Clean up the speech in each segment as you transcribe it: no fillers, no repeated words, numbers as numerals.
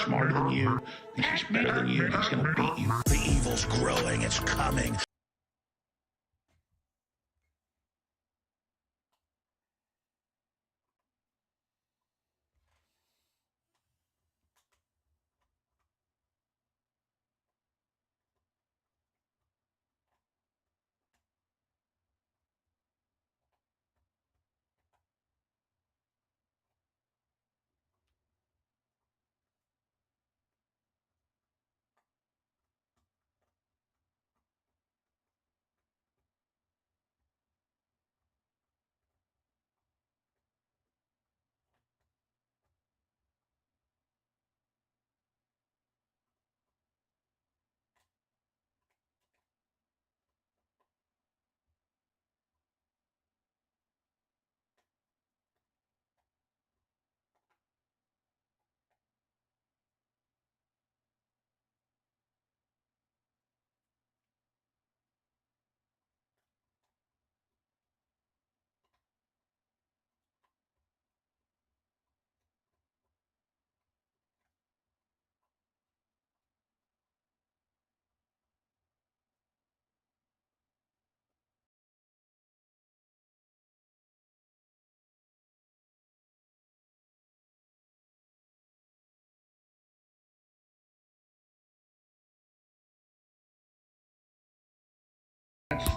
Smarter than you, thinks he's better than you, and he's going to beat you. The evil's growing, it's coming.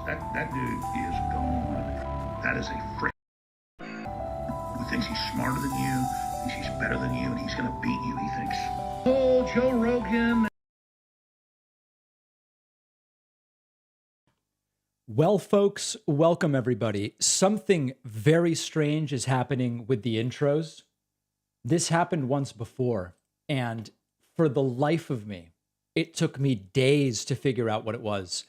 That dude is gone. That is a frick who thinks he's smarter than you, thinks he's better than you, and he's going to beat you, he thinks. Oh, Joe Rogan. Well, folks, welcome everybody. Something very strange is happening with the intros. This happened once before, and for the life of me, it took me days to figure out what it was.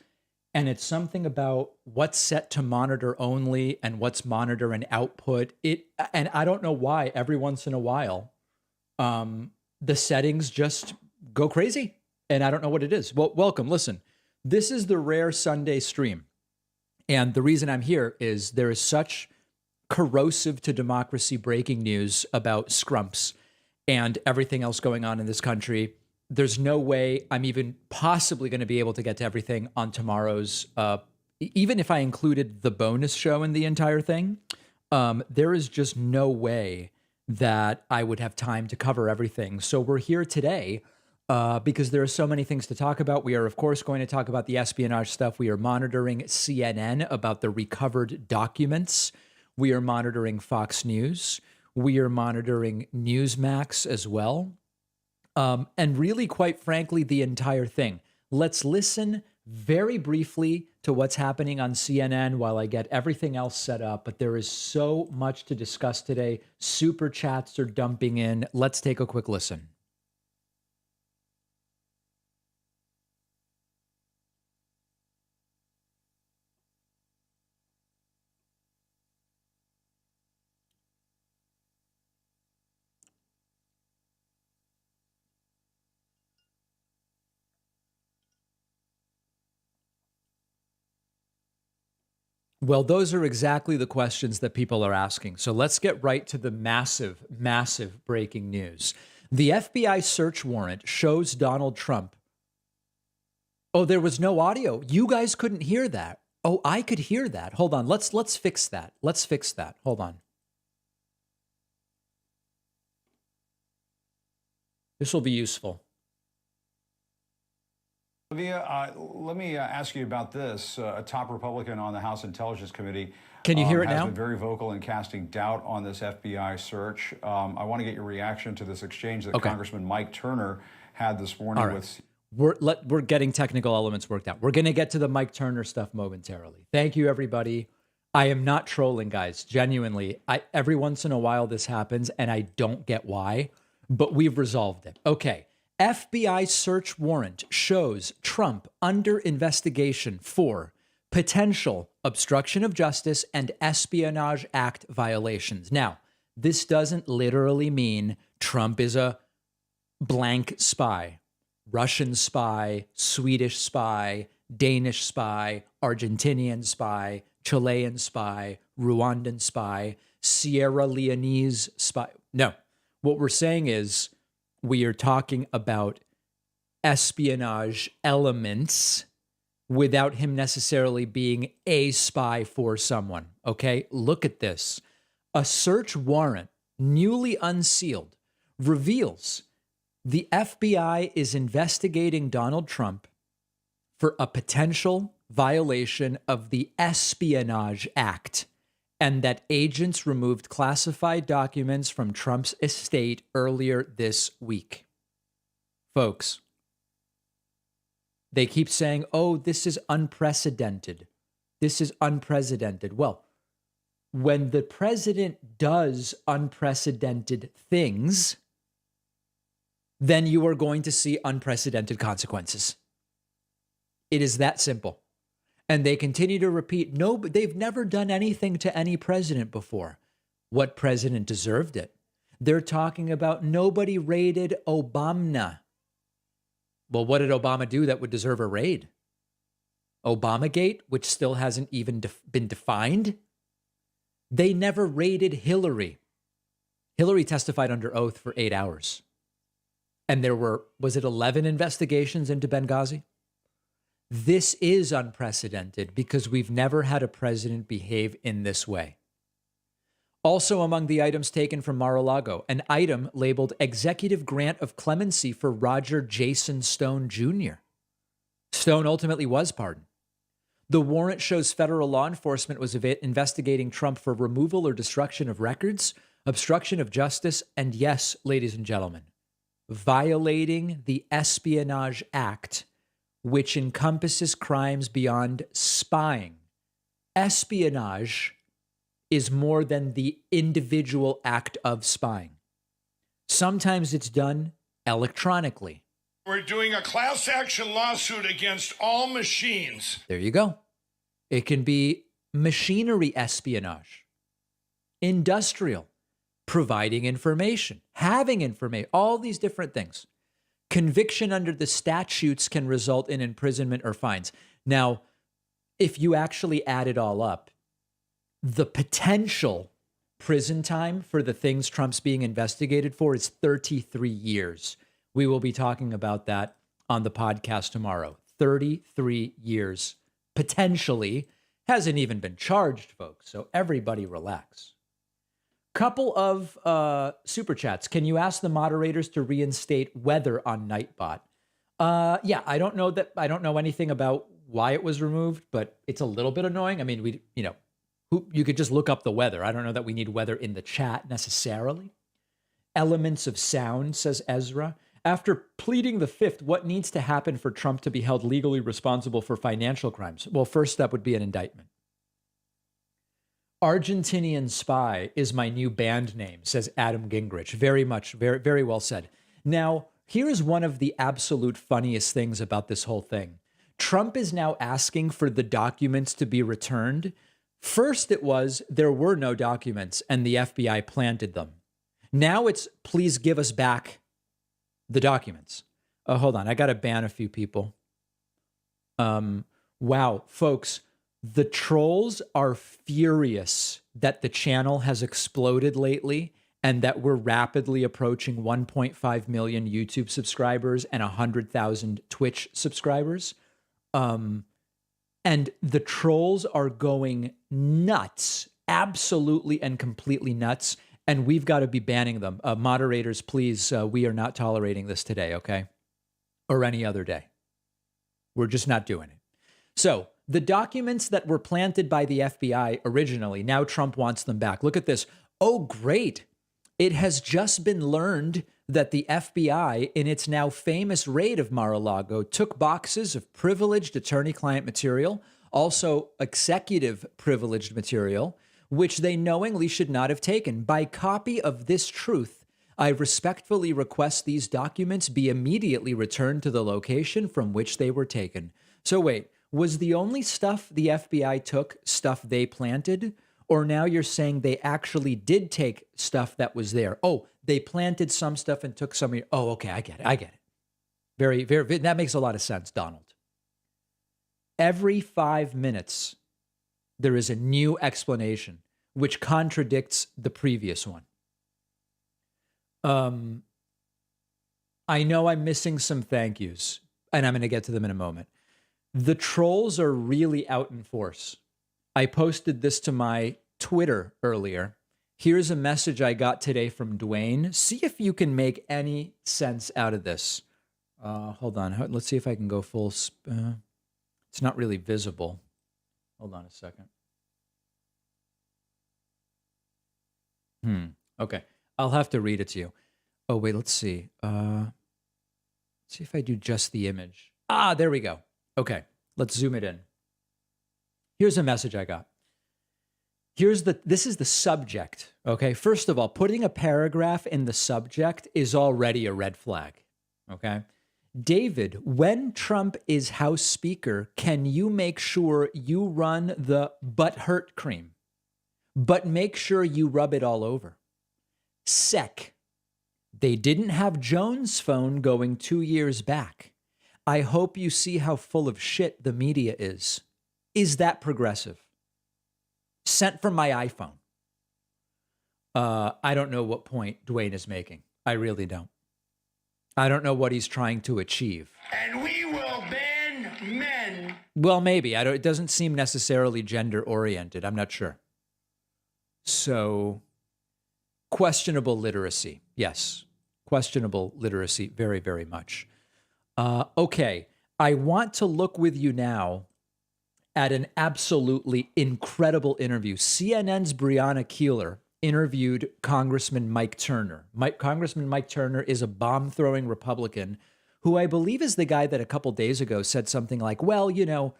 And it's something about what's set to monitor only and what's monitor and output. And I don't know why every once in a while, the settings just go crazy. And I don't know what it is. Well, welcome. Listen, this is the rare Sunday stream. And the reason I'm here is there is such corrosive to democracy breaking news about scrumps and everything else going on in this country. There's no way I'm even possibly going to be able to get to everything on tomorrow's, even if I included the bonus show in the entire thing, there is just no way that I would have time to cover everything. So we're here today because there are so many things to talk about. We are, of course, going to talk about the espionage stuff. We are monitoring CNN about the recovered documents. We are monitoring Fox News. We are monitoring Newsmax as well. And really, quite frankly, the entire thing. Let's listen very briefly to what's happening on CNN while I get everything else set up. But there is so much to discuss today. Super chats are dumping in. Let's take a quick listen. Well, those are exactly the questions that people are asking. So let's get right to the massive, massive breaking news. The FBI search warrant shows Donald Trump. Oh, there was no audio. You guys couldn't hear that. Oh, I could hear that. Hold on. Let's fix that. Let's fix that. Hold on. This will be useful. Olivia, let me ask you about this. A top Republican on the House Intelligence Committee Can you hear it has now? been very vocal in casting doubt on this FBI search. I want to get your reaction to this exchange that Congressman Mike Turner had this morning with... We're getting technical elements worked out. We're going to get to the Mike Turner stuff momentarily. Thank you, everybody. I am not trolling, guys. Genuinely, every once in a while this happens, and I don't get why, but we've resolved it. Okay. FBI search warrant shows Trump under investigation for potential obstruction of justice and Espionage Act violations. Now, this doesn't literally mean Trump is a blank spy, Russian spy, Swedish spy, Danish spy, Argentinian spy, Chilean spy, Rwandan spy, Sierra Leonese spy. No, what we're saying is We are talking about espionage elements without him necessarily being a spy for someone. Okay, look at this. A search warrant, newly unsealed, reveals the FBI is investigating Donald Trump for a potential violation of the Espionage Act, and that agents removed classified documents from Trump's estate earlier this week. Folks, they keep saying, oh, this is unprecedented. This is unprecedented. Well, when the president does unprecedented things, then you are going to see unprecedented consequences. It is that simple. And they continue to repeat, no, but they've never done anything to any president before. What president deserved it? They're talking about nobody raided Obama. Well, what did Obama do that would deserve a raid? Obamagate, which still hasn't even been defined. They never raided Hillary. Hillary testified under oath for 8 hours. And there were, was it 11 investigations into Benghazi? This is unprecedented because we've never had a president behave in this way. Also among the items taken from Mar-a-Lago, an item labeled Executive Grant of Clemency for Roger Jason Stone Jr. Stone ultimately was pardoned. The warrant shows federal law enforcement was investigating Trump for removal or destruction of records, obstruction of justice, and yes, ladies and gentlemen, violating the Espionage Act, which encompasses crimes beyond spying. Espionage is more than the individual act of spying. Sometimes it's done electronically. We're doing a class action lawsuit against all machines. There you go. It can be machinery espionage, industrial, providing information, having information, all these different things. Conviction under the statutes can result in imprisonment or fines. Now, if you actually add it all up, the potential prison time for the things Trump's being investigated for is 33 years. We will be talking about that on the podcast tomorrow. 33 years, potentially. Hasn't even been charged, folks. So everybody relax. Couple of super chats. Can you ask the moderators to reinstate weather on Nightbot? Yeah, I don't know anything about why it was removed, but it's a little bit annoying. I mean, you could just look up the weather. I don't know that we need weather in the chat necessarily. Elements of sound, says Ezra. After pleading the fifth, what needs to happen for Trump to be held legally responsible for financial crimes? Well, first step would be an indictment. Argentinian Spy is my new band name, says Adam Gingrich. Very much, very, very well said. Now, here is one of the absolute funniest things about this whole thing. Trump is now asking for the documents to be returned. First, it was there were no documents and the FBI planted them. Now it's please give us back the documents. Hold on, I got to ban a few people. Wow, folks. The trolls are furious that the channel has exploded lately and that we're rapidly approaching 1.5 million YouTube subscribers and 100,000 Twitch subscribers. And the trolls are going nuts, absolutely and completely nuts. And we've got to be banning them. Moderators, please, we are not tolerating this today, okay? Or any other day. We're just not doing it. So, the documents that were planted by the FBI originally, now Trump wants them back. Look at this. Oh, great. It has just been learned that the FBI, in its now famous raid of Mar-a-Lago, took boxes of privileged attorney-client material, also executive privileged material, which they knowingly should not have taken. By copy of this truth, I respectfully request these documents be immediately returned to the location from which they were taken. So wait. Was the only stuff the FBI took stuff they planted? Or now you're saying they actually did take stuff that was there? Oh, they planted some stuff and took some. Oh, okay, I get it. Very, very, that makes a lot of sense, Donald. Every 5 minutes, there is a new explanation which contradicts the previous one. I know I'm missing some thank yous, and I'm going to get to them in a moment. The trolls are really out in force. I posted this to my Twitter earlier. Here's a message I got today from Dwayne. See if you can make any sense out of this. Hold on. Let's see if I can go full. It's not really visible. Hold on a second. Okay. I'll have to read it to you. Oh, wait, let's see. Let's see if I do just the image. Ah, there we go. Okay, let's zoom it in. Here's a message I got. This is the subject, okay? First of all, putting a paragraph in the subject is already a red flag, okay? David, when Trump is House Speaker, can you make sure you run the butt hurt cream? But make sure you rub it all over. Sec. They didn't have Jones' phone going 2 years back. I hope you see how full of shit the media is. Is that progressive? Sent from my iPhone. I don't know what point Dwayne is making. I really don't. I don't know what he's trying to achieve. And we will ban men. Well, maybe. It doesn't seem necessarily gender oriented. I'm not sure. So, questionable literacy. Yes. Questionable literacy. Very, very much. Okay. I want to look with you now at an absolutely incredible interview. CNN's Breonna Keeler interviewed Congressman Mike Turner. Congressman Mike Turner is a bomb-throwing Republican who I believe is the guy that a couple days ago said something like, well, you know,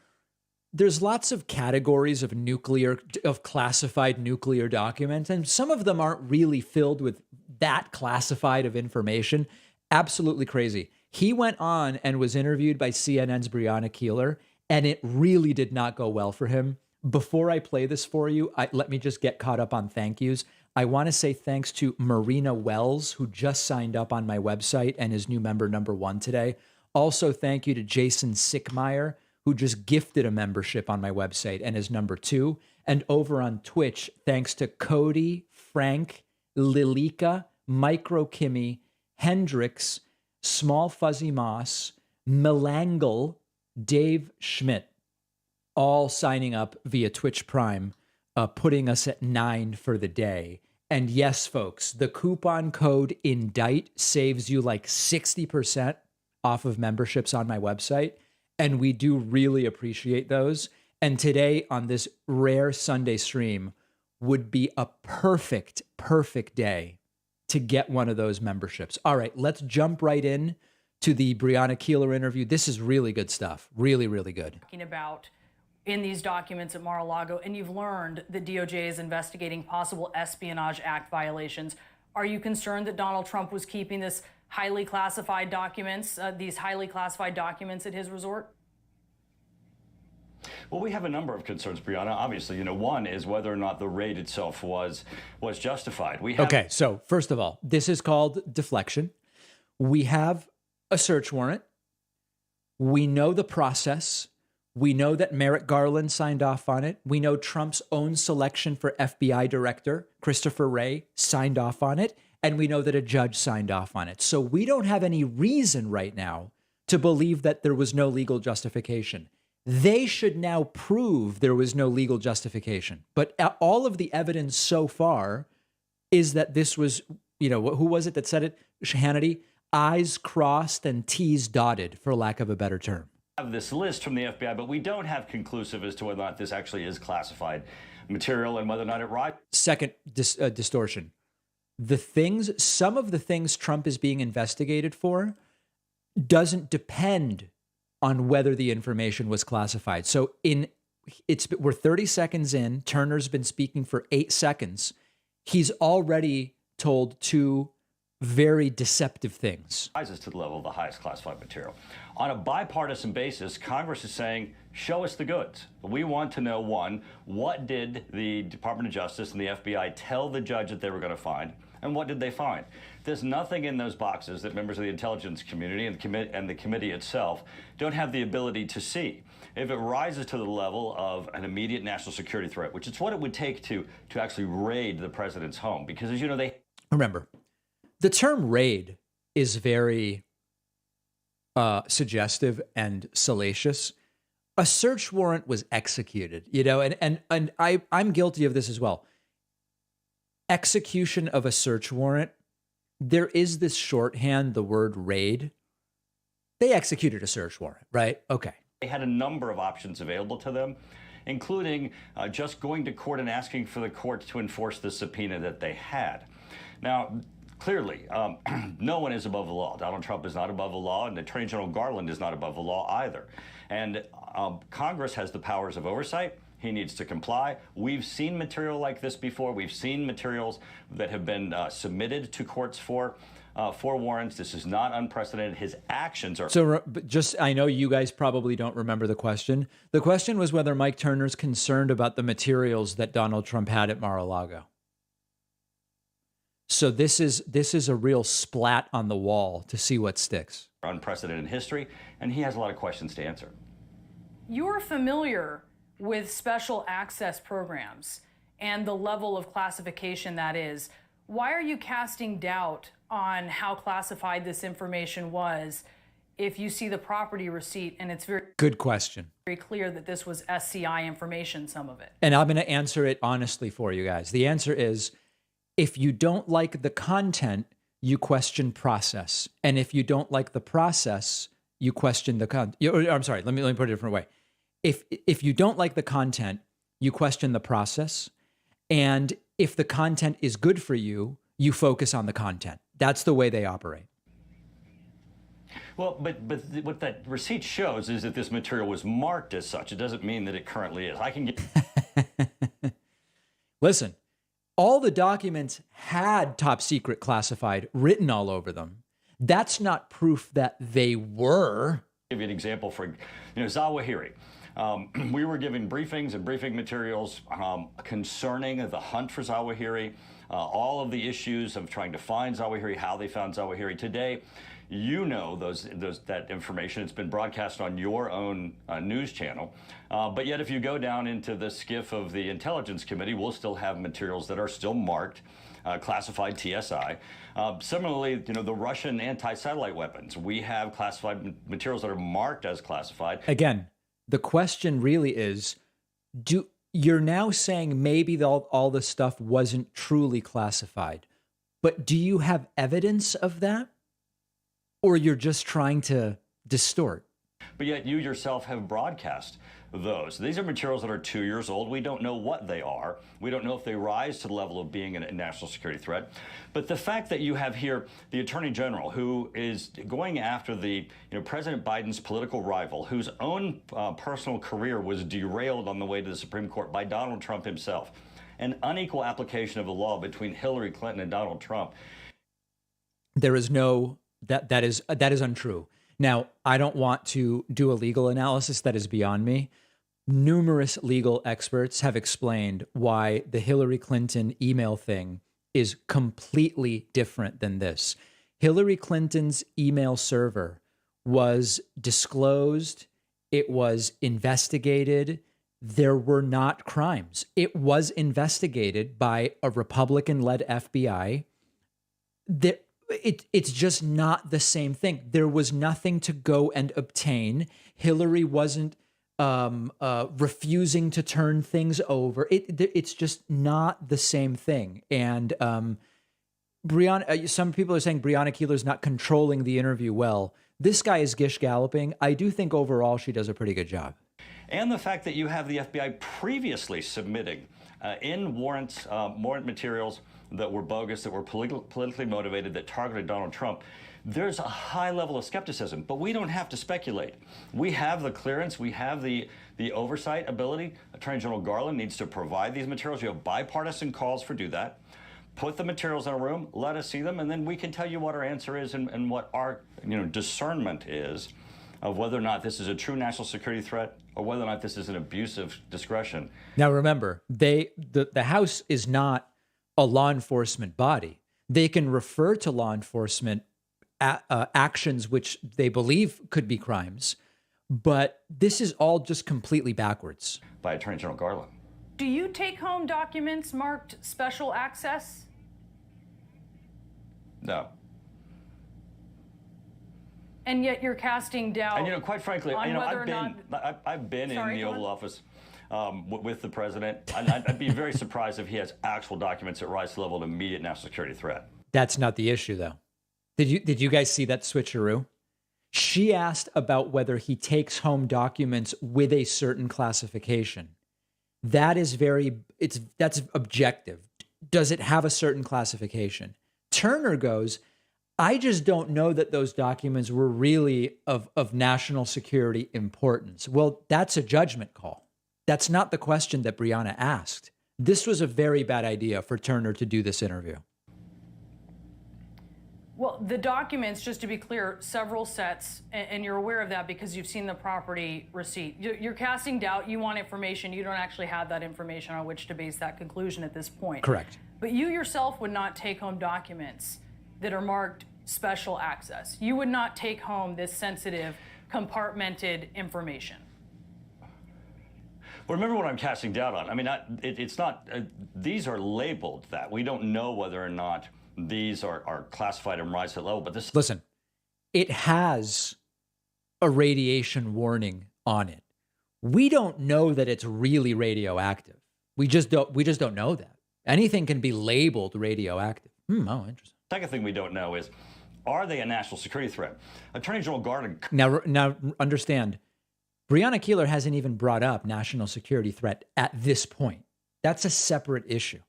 there's lots of categories of classified nuclear documents, and some of them aren't really filled with that classified of information. Absolutely crazy. He went on and was interviewed by CNN's Breonna Keeler, and it really did not go well for him. Before I play this for you, let me just get caught up on thank yous. I want to say thanks to Marina Wells, who just signed up on my website and is new member number 1 today. Also, thank you to Jason Sickmeyer, who just gifted a membership on my website and is number 2. And over on Twitch, thanks to Cody, Frank, Lilika, Micro Kimmy, Hendrix, Small Fuzzy Moss, Melangle, Dave Schmidt, all signing up via Twitch Prime, putting us at 9 for the day. And yes, folks, the coupon code INDICT saves you like 60% off of memberships on my website. And we do really appreciate those. And today on this rare Sunday stream would be a perfect day to get one of those memberships. All right, let's jump right in to the Breonna Keeler interview. This is really good stuff. Really, really good. Talking about in these documents at Mar-a-Lago, and you've learned that DOJ is investigating possible Espionage Act violations. Are you concerned that Donald Trump was keeping these highly classified documents at his resort? Well, we have a number of concerns, Breonna. Obviously, one is whether or not the raid itself was justified. Okay, so first of all, this is called deflection. We have a search warrant. We know the process. We know that Merrick Garland signed off on it. We know Trump's own selection for FBI director, Christopher Wray, signed off on it. And we know that a judge signed off on it. So we don't have any reason right now to believe that there was no legal justification. They should now prove there was no legal justification. But all of the evidence so far is that this was, who was it that said it? Hannity? I's crossed and T's dotted, for lack of a better term. Have this list from the FBI, but we don't have conclusive as to whether or not this actually is classified material and whether or not it rises. Second distortion. Some of the things Trump is being investigated for doesn't depend on whether the information was classified. So we're 30 seconds in. Turner's been speaking for 8 seconds. He's already told 2 very deceptive things. Rises to the level of the highest classified material. On a bipartisan basis, Congress is saying, show us the goods. We want to know, 1, what did the Department of Justice and the FBI tell the judge that they were going to find, and what did they find? There's nothing in those boxes that members of the intelligence community and the committee itself don't have the ability to see. If it rises to the level of an immediate national security threat, which is what it would take to actually raid the president's home, because as you know, Remember, the term raid is very suggestive and salacious. A search warrant was executed, you know, and I'm guilty of this as well. Execution of a search warrant, there is this shorthand, the word raid. They executed a search warrant, right? Okay. They had a number of options available to them, including just going to court and asking for the court to enforce the subpoena that they had. Now, clearly, no one is above the law. Donald Trump is not above the law, and Attorney General Garland is not above the law either. And Congress has the powers of oversight. He needs to comply. We've seen material like this before. We've seen materials that have been submitted to courts for warrants. This is not unprecedented. His actions are... So just, I know you guys probably don't remember the question. The question was whether Mike Turner's concerned about the materials that Donald Trump had at Mar-a-Lago. So this is a real splat on the wall to see what sticks. Unprecedented in history, and he has a lot of questions to answer. You're familiar with special access programs and the level of classification that is. Why are you casting doubt on how classified this information was if you see the property receipt and it's very good question, very clear that this was SCI information, some of it? And I'm going to answer it honestly for you guys. The answer is, if you don't like the content, you question process. And if you don't like the process, you question the content. I'm sorry, let me put it a different way. If you don't like the content, you question the process. And if the content is good for you, you focus on the content. That's the way they operate. Well, but what that receipt shows is that this material was marked as such. It doesn't mean that it currently is. I can get... Listen, all the documents had top secret classified written all over them. That's not proof that they were. Give you an example for, Zawahiri. We were giving briefings and briefing materials concerning the hunt for Zawahiri, all of the issues of trying to find Zawahiri, how they found Zawahiri. Today, you know that information. It's been broadcast on your own news channel. But yet, if you go down into the skiff of the Intelligence Committee, we'll still have materials that are still marked classified TSI. Similarly, the Russian anti-satellite weapons. We have classified materials that are marked as classified. Again, the question really is, you're now saying maybe all this stuff wasn't truly classified, but do you have evidence of that? Or you're just trying to distort? But yet you yourself have broadcast those. These are materials that are 2 years old. We don't know what they are. We don't know if they rise to the level of being a national security threat. But the fact that you have here the Attorney General, who is going after the President Biden's political rival, whose own personal career was derailed on the way to the Supreme Court by Donald Trump himself, an unequal application of the law between Hillary Clinton and Donald Trump. There is no... That is untrue. Now, I don't want to do a legal analysis. That is beyond me. Numerous legal experts have explained why the Hillary Clinton email thing is completely different than this. Hillary Clinton's email server was disclosed. It was investigated. There were not crimes. It was investigated by a Republican-led FBI. It's just not the same thing. There was nothing to go and obtain. Hillary wasn't refusing to turn things over. It's just not the same thing. And Breonna, some people are saying Breonna Keeler's not controlling the interview well. This guy is gish galloping. I do think overall she does a pretty good job. And the fact that you have the FBI previously submitting in warrant materials that were bogus, that were politically motivated, that targeted Donald Trump, there's a high level of skepticism. But we don't have to speculate. We have the clearance. We have the oversight ability. Attorney General Garland needs to provide these materials. You have bipartisan calls for do that. Put the materials in a room, let us see them, and then we can tell you what our answer is and what our discernment is of whether or not this is a true national security threat or whether or not this is an abuse of discretion. Now remember, the House is not a law enforcement body. They can refer to law enforcement actions which they believe could be crimes, but this is all just completely backwards. By Attorney General Garland. Do you take home documents marked special access? No. And yet you're casting doubt. And quite frankly, on whether I've been in the go Oval on. Office with the president. I'd be very surprised if he has actual documents that rise to the level of immediate national security threat. That's not the issue, though. Did you guys see that switcheroo? She asked about whether he takes home documents with a certain classification. That's objective. Does it have a certain classification? Turner goes, I just don't know that those documents were really of national security importance. Well, that's a judgment call. That's not the question that Brianna asked. This was a very bad idea for Turner to do this interview. Well, the documents, just to be clear, several sets, and you're aware of that because you've seen the property receipt. You're casting doubt. You want information. You don't actually have that information on which to base that conclusion at this point. Correct. But you yourself would not take home documents that are marked special access. You would not take home this sensitive, compartmented information. Well, remember what I'm casting doubt on. I mean, it's not, these are labeled that. We don't know whether or not these are classified and rise to that level, but this... Listen, it has a radiation warning on it. We don't know that it's really radioactive. We just don't know that. Anything can be labeled radioactive. Oh, interesting. Second thing we don't know is, are they a national security threat? Attorney General Garland... Now understand, Breonna Keeler hasn't even brought up national security threat at this point. That's a separate issue.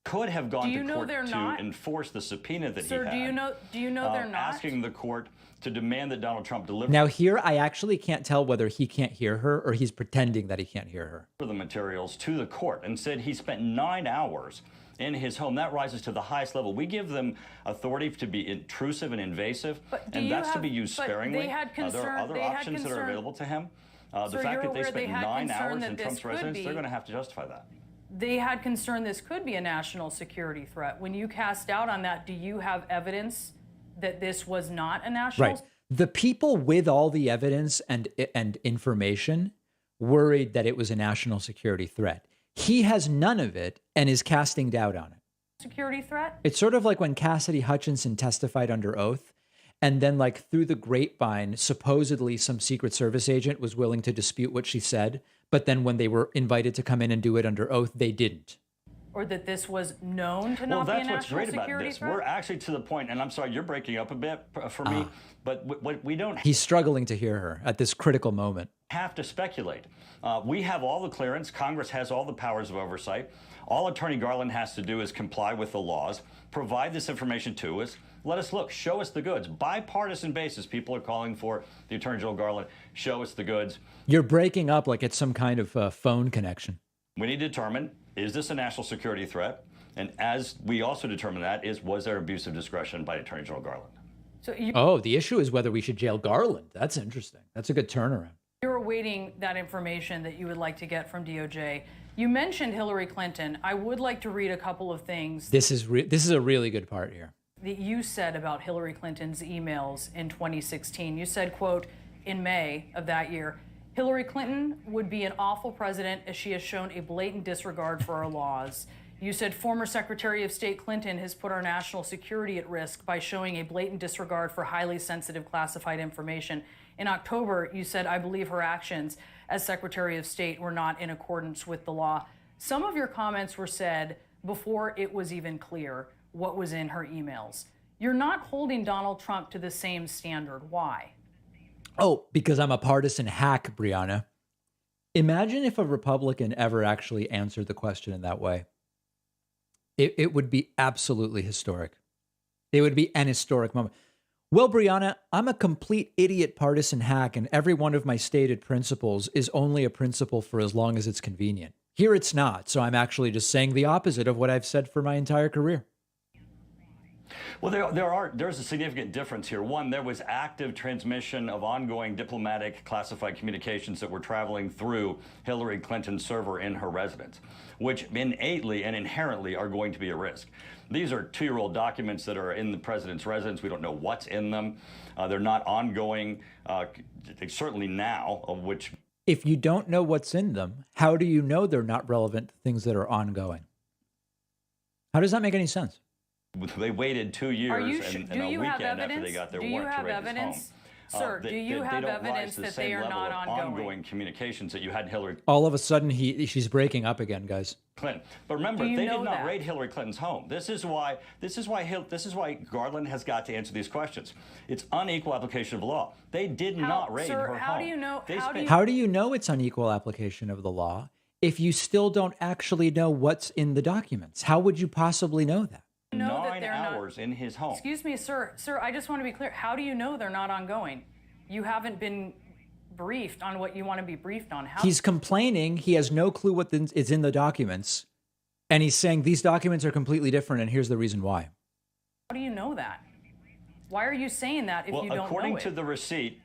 Could have gone to court to not? enforce the subpoena that Sir, he had. do you know they're not? Asking the court to demand that Donald Trump deliver... Now here, I actually can't tell whether he can't hear her or he's pretending that he can't hear her. ...the materials to the court and said he spent 9 hours in his home. That rises to the highest level. We give them authority to be intrusive and invasive, and that's to be used sparingly. There are other options that are available to him. The fact that they spent 9 hours in Trump's residence, they're going to have to justify that. They had concern this could be a national security threat. When you cast doubt on that, do you have evidence that this was not a national? Right. The people with all the evidence and information worried that it was a national security threat. He has none of it and is casting doubt on it. Security threat? It's sort of like when Cassidy Hutchinson testified under oath, and then like through the grapevine, supposedly some Secret Service agent was willing to dispute what she said, but then when they were invited to come in and do it under oath, they didn't. Or that this was known to not be a national security threat? Well, that's what's great about this. We're actually to the point, and I'm sorry, you're breaking up a bit for me, but what we don't... He's struggling to hear her at this critical moment. ...have to speculate. We have all the clearance. Congress has all the powers of oversight. All Attorney Garland has to do is comply with the laws, provide this information to us, let us look, show us the goods. Bipartisan basis, people are calling for the Attorney General Garland, show us the goods. You're breaking up like it's some kind of phone connection. We need to determine, is this a national security threat? And as we also determine that, was there abuse of discretion by Attorney General Garland? So the issue is whether we should jail Garland. That's interesting. That's a good turnaround. You're awaiting that information that you would like to get from DOJ. You mentioned Hillary Clinton. I would like to read a couple of things. This is a really good part here. That you said about Hillary Clinton's emails in 2016. You said, quote, in May of that year, Hillary Clinton would be an awful president as she has shown a blatant disregard for our laws. You said former Secretary of State Clinton has put our national security at risk by showing a blatant disregard for highly sensitive classified information. In October, you said, I believe her actions as Secretary of State were not in accordance with the law. Some of your comments were said before it was even clear what was in her emails. You're not holding Donald Trump to the same standard. Why? Oh, because I'm a partisan hack, Brianna. Imagine if a Republican ever actually answered the question in that way. It would be absolutely historic. It would be an historic moment. Well, Brianna, I'm a complete idiot partisan hack, and every one of my stated principles is only a principle for as long as it's convenient. Here it's not, so I'm actually just saying the opposite of what I've said for my entire career. Well, there's a significant difference here. One, there was active transmission of ongoing diplomatic classified communications that were traveling through Hillary Clinton's server in her residence, which innately and inherently are going to be a risk. These are 2-year-old documents that are in the president's residence. We don't know what's in them. They're not ongoing, certainly now, of which... If you don't know what's in them, how do you know they're not relevant to things that are ongoing? How does that make any sense? They waited 2 years and a weekend after they got their warrant to raid his home. Sir, do you have evidence that they are not ongoing communications that you had Hillary All of a sudden, she's breaking up again, guys. Clinton? But remember, they did not raid Hillary Clinton's home. This is why Garland has got to answer these questions. It's unequal application of law. They did not raid her home. How do you know? How do you know it's unequal application of the law if you still don't actually know what's in the documents? How would you possibly know that? 9 hours in his home. Excuse me, sir. Sir, I just want to be clear. How do you know they're not ongoing? You haven't been briefed on what you want to be briefed on. He's complaining. He has no clue what is in the documents. And he's saying these documents are completely different, and here's the reason why. How do you know that? Why are you saying that if you don't know it? According to the receipt,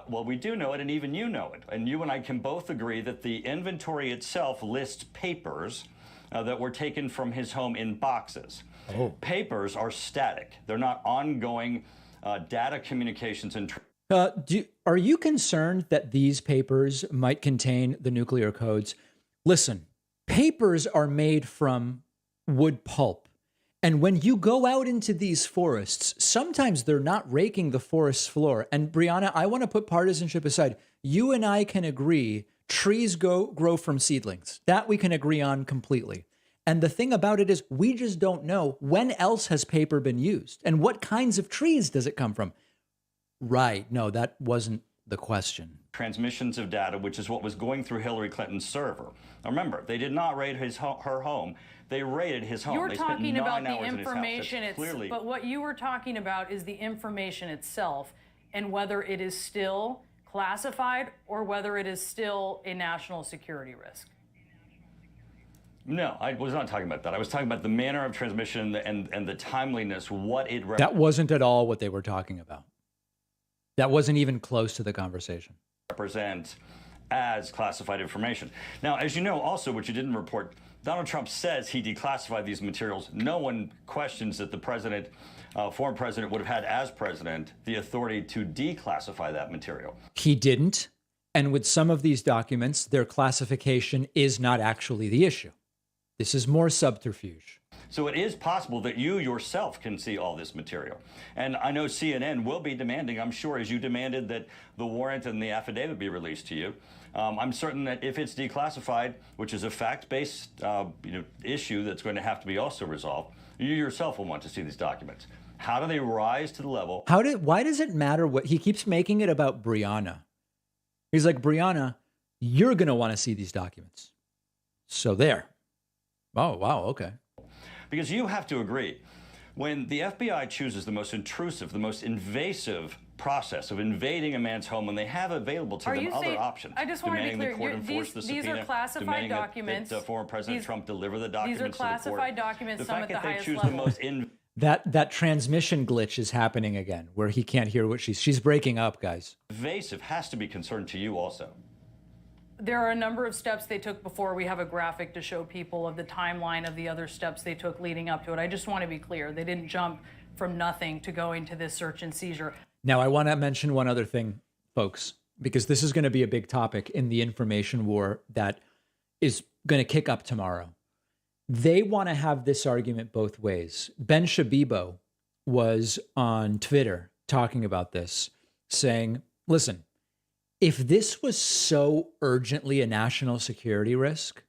well, we do know it, and even you know it. And you and I can both agree that the inventory itself lists papers that were taken from his home in boxes. Oh. Papers are static. They're not ongoing data communications and... Are you concerned that these papers might contain the nuclear codes? Listen, papers are made from wood pulp. And when you go out into these forests, sometimes they're not raking the forest floor. And Brianna, I want to put partisanship aside. You and I can agree trees grow from seedlings. That we can agree on completely. And the thing about it is we just don't know when else has paper been used and what kinds of trees does it come from. Right. No, that wasn't the question. Transmissions of data, which is what was going through Hillary Clinton's server. Now remember, they did not raid her home. They raided his home. You're talking about the information, but what you were talking about is the information itself and whether it is still classified or whether it is still a national security risk. No, I was not talking about that. I was talking about the manner of transmission and the timeliness, what it... That wasn't at all what they were talking about. That wasn't even close to the conversation. ...represent as classified information. Now, as you know, also, what you didn't report, Donald Trump says he declassified these materials. No one questions that the president, former president, would have had as president the authority to declassify that material. He didn't. And with some of these documents, their classification is not actually the issue. This is more subterfuge. So it is possible that you yourself can see all this material. And I know CNN will be demanding, I'm sure, as you demanded that the warrant and the affidavit be released to you. I'm certain that if it's declassified, which is a fact-based issue that's going to have to be also resolved, you yourself will want to see these documents. How do they rise to the level? Why does it matter what he keeps making it about Brianna? He's like, Brianna, you're going to want to see these documents. So there. Oh, wow. Okay. Because you have to agree, when the FBI chooses the most intrusive, the most invasive process of invading a man's home, when they have available to them other options, I just want to be clear, the court enforce the subpoena, these are classified documents. That former President Trump deliver the documents to the court. These are classified documents, some at the highest level. That transmission glitch is happening again, where he can't hear what she's breaking up, guys. Invasive has to be concerned to you also. There are a number of steps they took before. We have a graphic to show people of the timeline of the other steps they took leading up to it. I just want to be clear. They didn't jump from nothing to going to this search and seizure. Now, I want to mention one other thing, folks, because this is going to be a big topic in the information war that is going to kick up tomorrow. They want to have this argument both ways. Ben Shabibo was on Twitter talking about this, saying, listen, if this was so urgently a national security risk,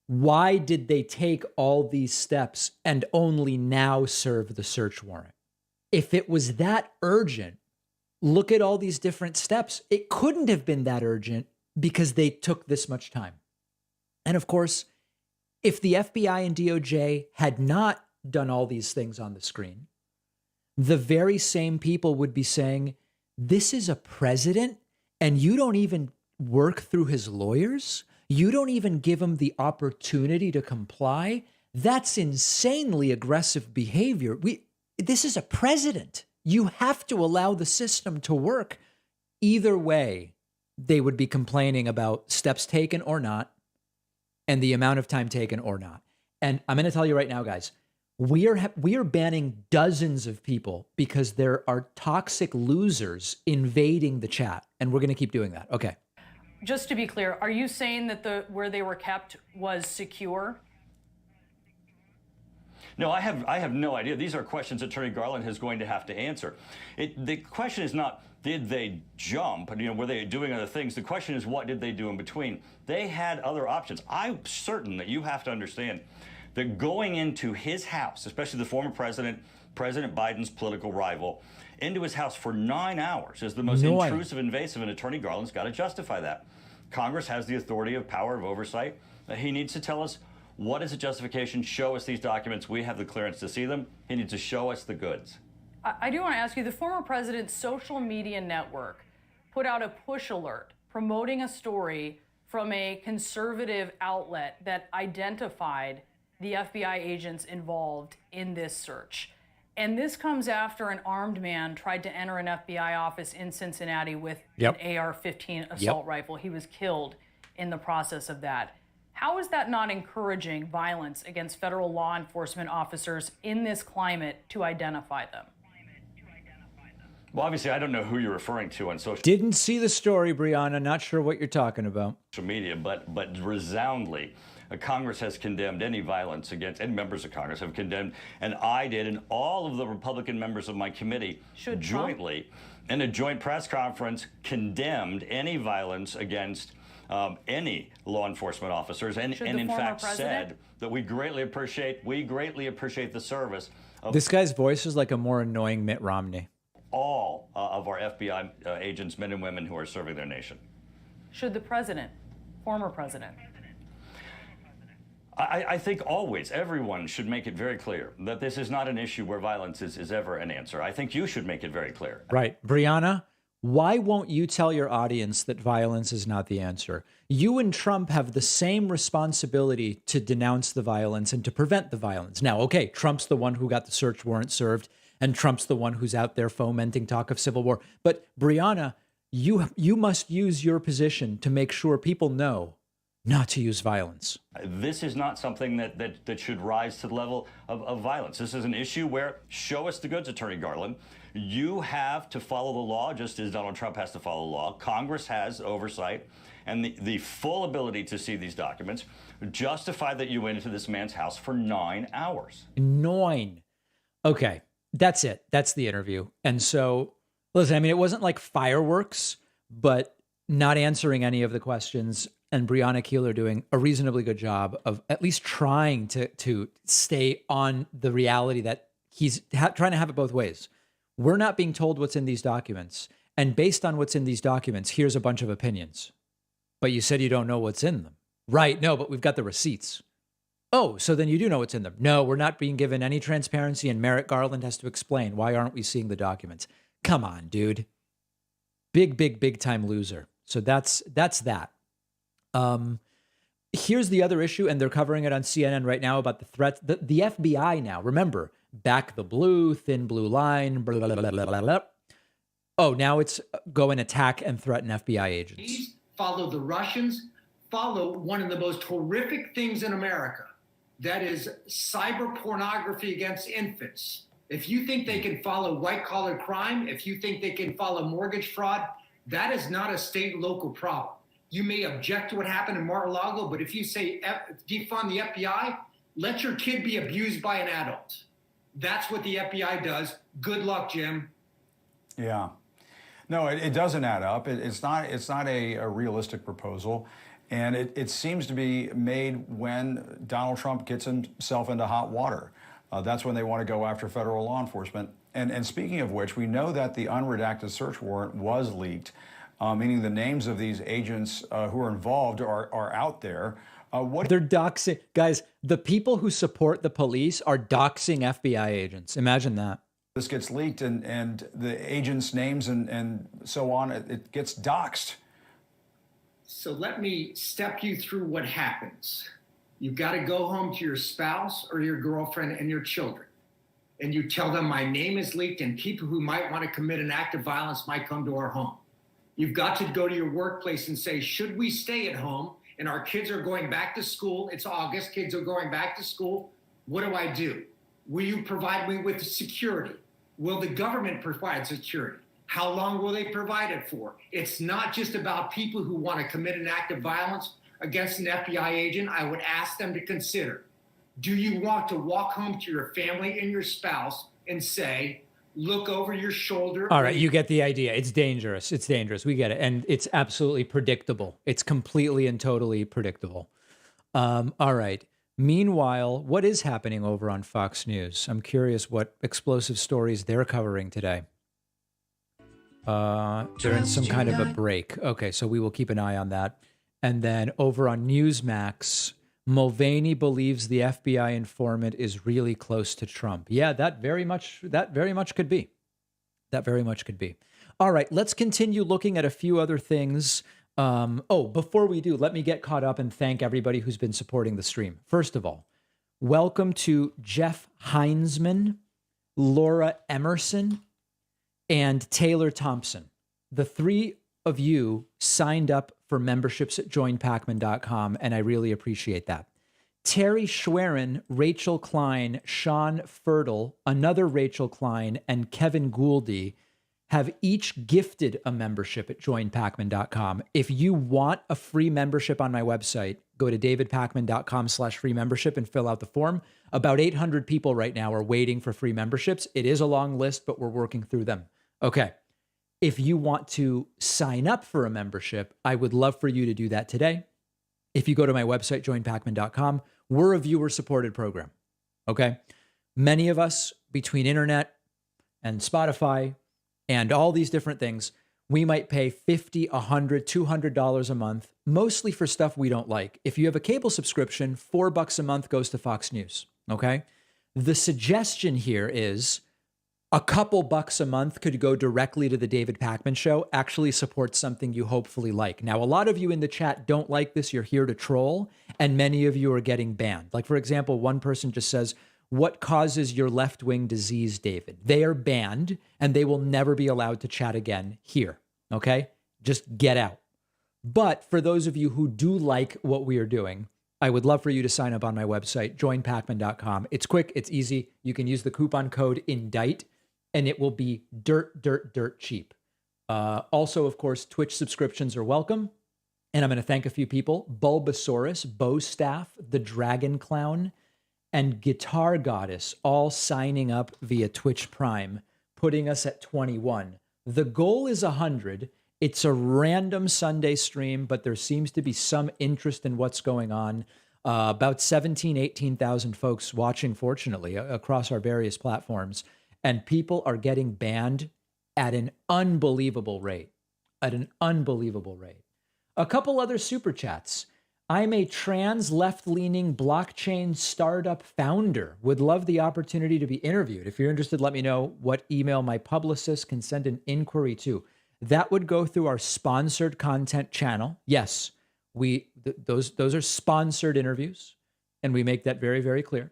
why did they take all these steps and only now serve the search warrant? If it was that urgent, look at all these different steps. It couldn't have been that urgent because they took this much time. And of course, if the FBI and DOJ had not done all these things on the screen, the very same people would be saying, this is a president and you don't even work through his lawyers? You don't even give him the opportunity to comply? That's insanely aggressive behavior. This is a president. You have to allow the system to work. Either way, they would be complaining about steps taken or not, and the amount of time taken or not. And I'm going to tell you right now, guys, we are banning dozens of people because there are toxic losers invading the chat, and we're going to keep doing that. Okay. Just to be clear, are you saying that where they were kept was secure? No, I have no idea. These are questions Attorney Garland is going to have to answer. The question is not, did they jump? Were they doing other things? The question is, what did they do in between? They had other options. I'm certain that you have to understand that going into his house, especially the former President Biden's political rival, into his house for 9 hours is the most intrusive, invasive, and Attorney Garland's got to justify that. Congress has the authority of power of oversight. He needs to tell us, what is the justification? Show us these documents. We have the clearance to see them. He needs to show us the goods. I do want to ask you, the former president's social media network put out a push alert promoting a story from a conservative outlet that identified the FBI agents involved in this search. And this comes after an armed man tried to enter an FBI office in Cincinnati with an AR-15 assault rifle. He was killed in the process of that. How is that not encouraging violence against federal law enforcement officers in this climate to identify them? Well, obviously, I don't know who you're referring to on social Didn't see the story, Brianna. Not sure what you're talking about. media, but resoundly, Congress has condemned any violence against, and members of Congress have condemned, and I did, and all of the Republican members of my committee jointly, in a joint press conference, condemned any violence against any law enforcement officers, and in fact said that we greatly appreciate the service of This guy's voice is like a more annoying Mitt Romney. all of our FBI agents, men and women who are serving their nation. Should the president, former president? I think always everyone should make it very clear that this is not an issue where violence is ever an answer. I think you should make it very clear. Right. Brianna, why won't you tell your audience that violence is not the answer? You and Trump have the same responsibility to denounce the violence and to prevent the violence. Now, okay, Trump's the one who got the search warrant served, and Trump's the one who's out there fomenting talk of civil war. But Brianna, you must use your position to make sure people know not to use violence. This is not something that should rise to the level of violence. This is an issue where, show us the goods, Attorney Garland. You have to follow the law just as Donald Trump has to follow the law. Congress has oversight and the full ability to see these documents. Justify that you went into this man's house for 9 hours. 9. Okay, that's it. That's the interview. And so, listen, I mean, it wasn't like fireworks, but not answering any of the questions, and Breonna Keeler doing a reasonably good job of at least trying to stay on the reality that he's trying to have it both ways. We're not being told what's in these documents. And based on what's in these documents, here's a bunch of opinions. But you said you don't know what's in them. Right, no, but we've got the receipts. Oh, so then you do know what's in them. No, we're not being given any transparency, and Merrick Garland has to explain, why aren't we seeing the documents? Come on, dude. Big time loser. So that's that. Here's the other issue, and they're covering it on CNN right now about the threats. The FBI now, remember, back the blue, thin blue line, blah, blah, blah, blah, blah, blah. Oh, now it's go and attack and threaten FBI agents. Follow the Russians, follow one of the most horrific things in America, that is cyber pornography against infants. If you think they can follow white-collar crime, if you think they can follow mortgage fraud, that is not a state and local problem. You may object to what happened in Mar-a-Lago, but if you say defund the FBI, let your kid be abused by an adult. That's what the FBI does. Good luck, Jim. Yeah. No, it doesn't add up. It's not a realistic proposal. And it seems to be made when Donald Trump gets himself into hot water. That's when they want to go after federal law enforcement. And speaking of which, we know that the unredacted search warrant was leaked, meaning the names of these agents who are involved are out there. They're doxing. Guys, the people who support the police are doxing FBI agents. Imagine that. This gets leaked and the agents' names and so on, it gets doxed. So let me step you through what happens. You've got to go home to your spouse or your girlfriend and your children. And you tell them my name is leaked and people who might want to commit an act of violence might come to our home. You've got to go to your workplace and say, should we stay at home? And our kids are going back to school. It's August. Kids are going back to school. What do I do? Will you provide me with security? Will the government provide security? How long will they provide it for? It's not just about people who want to commit an act of violence against an FBI agent. I would ask them to consider, Do you want to walk home to your family and your spouse and say, look over your shoulder? All right, you get the idea. It's dangerous. It's dangerous. We get it. And it's absolutely predictable. It's completely and totally predictable. All right. Meanwhile, what is happening over on Fox News? I'm curious what explosive stories they're covering today. They're in some kind of a break. Okay, so we will keep an eye on that. And then over on Newsmax, Mulvaney believes the FBI informant is really close to Trump. Yeah, that very much could be. That very much could be. All right, let's continue looking at a few other things. Before we do, let me get caught up and thank everybody who's been supporting the stream. First of all, welcome to Jeff Heinsman, Laura Emerson, and Taylor Thompson. The three of you signed up for memberships at joinpacman.com, and I really appreciate that. Terry Schwerin, Rachel Klein, Sean Fertile, another Rachel Klein, and Kevin Gouldy have each gifted a membership at joinpacman.com. If you want a free membership on my website, go to davidpacman.com/free membership and fill out the form. About 800 people right now are waiting for free memberships. It is a long list, but we're working through them. Okay. If you want to sign up for a membership, I would love for you to do that today. If you go to my website, joinpacman.com, we're a viewer-supported program, okay? Many of us, between internet and Spotify and all these different things, we might pay $50, $100, $200 a month, mostly for stuff we don't like. If you have a cable subscription, $4 a month goes to Fox News, okay? The suggestion here is a couple bucks a month could go directly to the David Pakman Show, actually support something you hopefully like. Now, a lot of you in the chat don't like this. You're here to troll, and many of you are getting banned. Like, for example, one person just says, what causes your left-wing disease, David? They are banned, and they will never be allowed to chat again here, okay? Just get out. But for those of you who do like what we are doing, I would love for you to sign up on my website, joinpacman.com. It's quick, it's easy. You can use the coupon code INDICT, and it will be dirt cheap. Also, of course, Twitch subscriptions are welcome. And I'm going to thank a few people: Bulbasaurus, Bowstaff, the Dragon Clown, and Guitar Goddess, all signing up via Twitch Prime, putting us at 21. The goal is 100. It's a random Sunday stream, but there seems to be some interest in what's going on. About 18,000 folks watching, fortunately, across our various platforms. And people are getting banned at an unbelievable rate. A couple other super chats. I'm a trans left-leaning blockchain startup founder. Would love the opportunity to be interviewed. If you're interested, let me know what email my publicist can send an inquiry to. That would go through our sponsored content channel. Yes, those are sponsored interviews, and we make that very, very clear.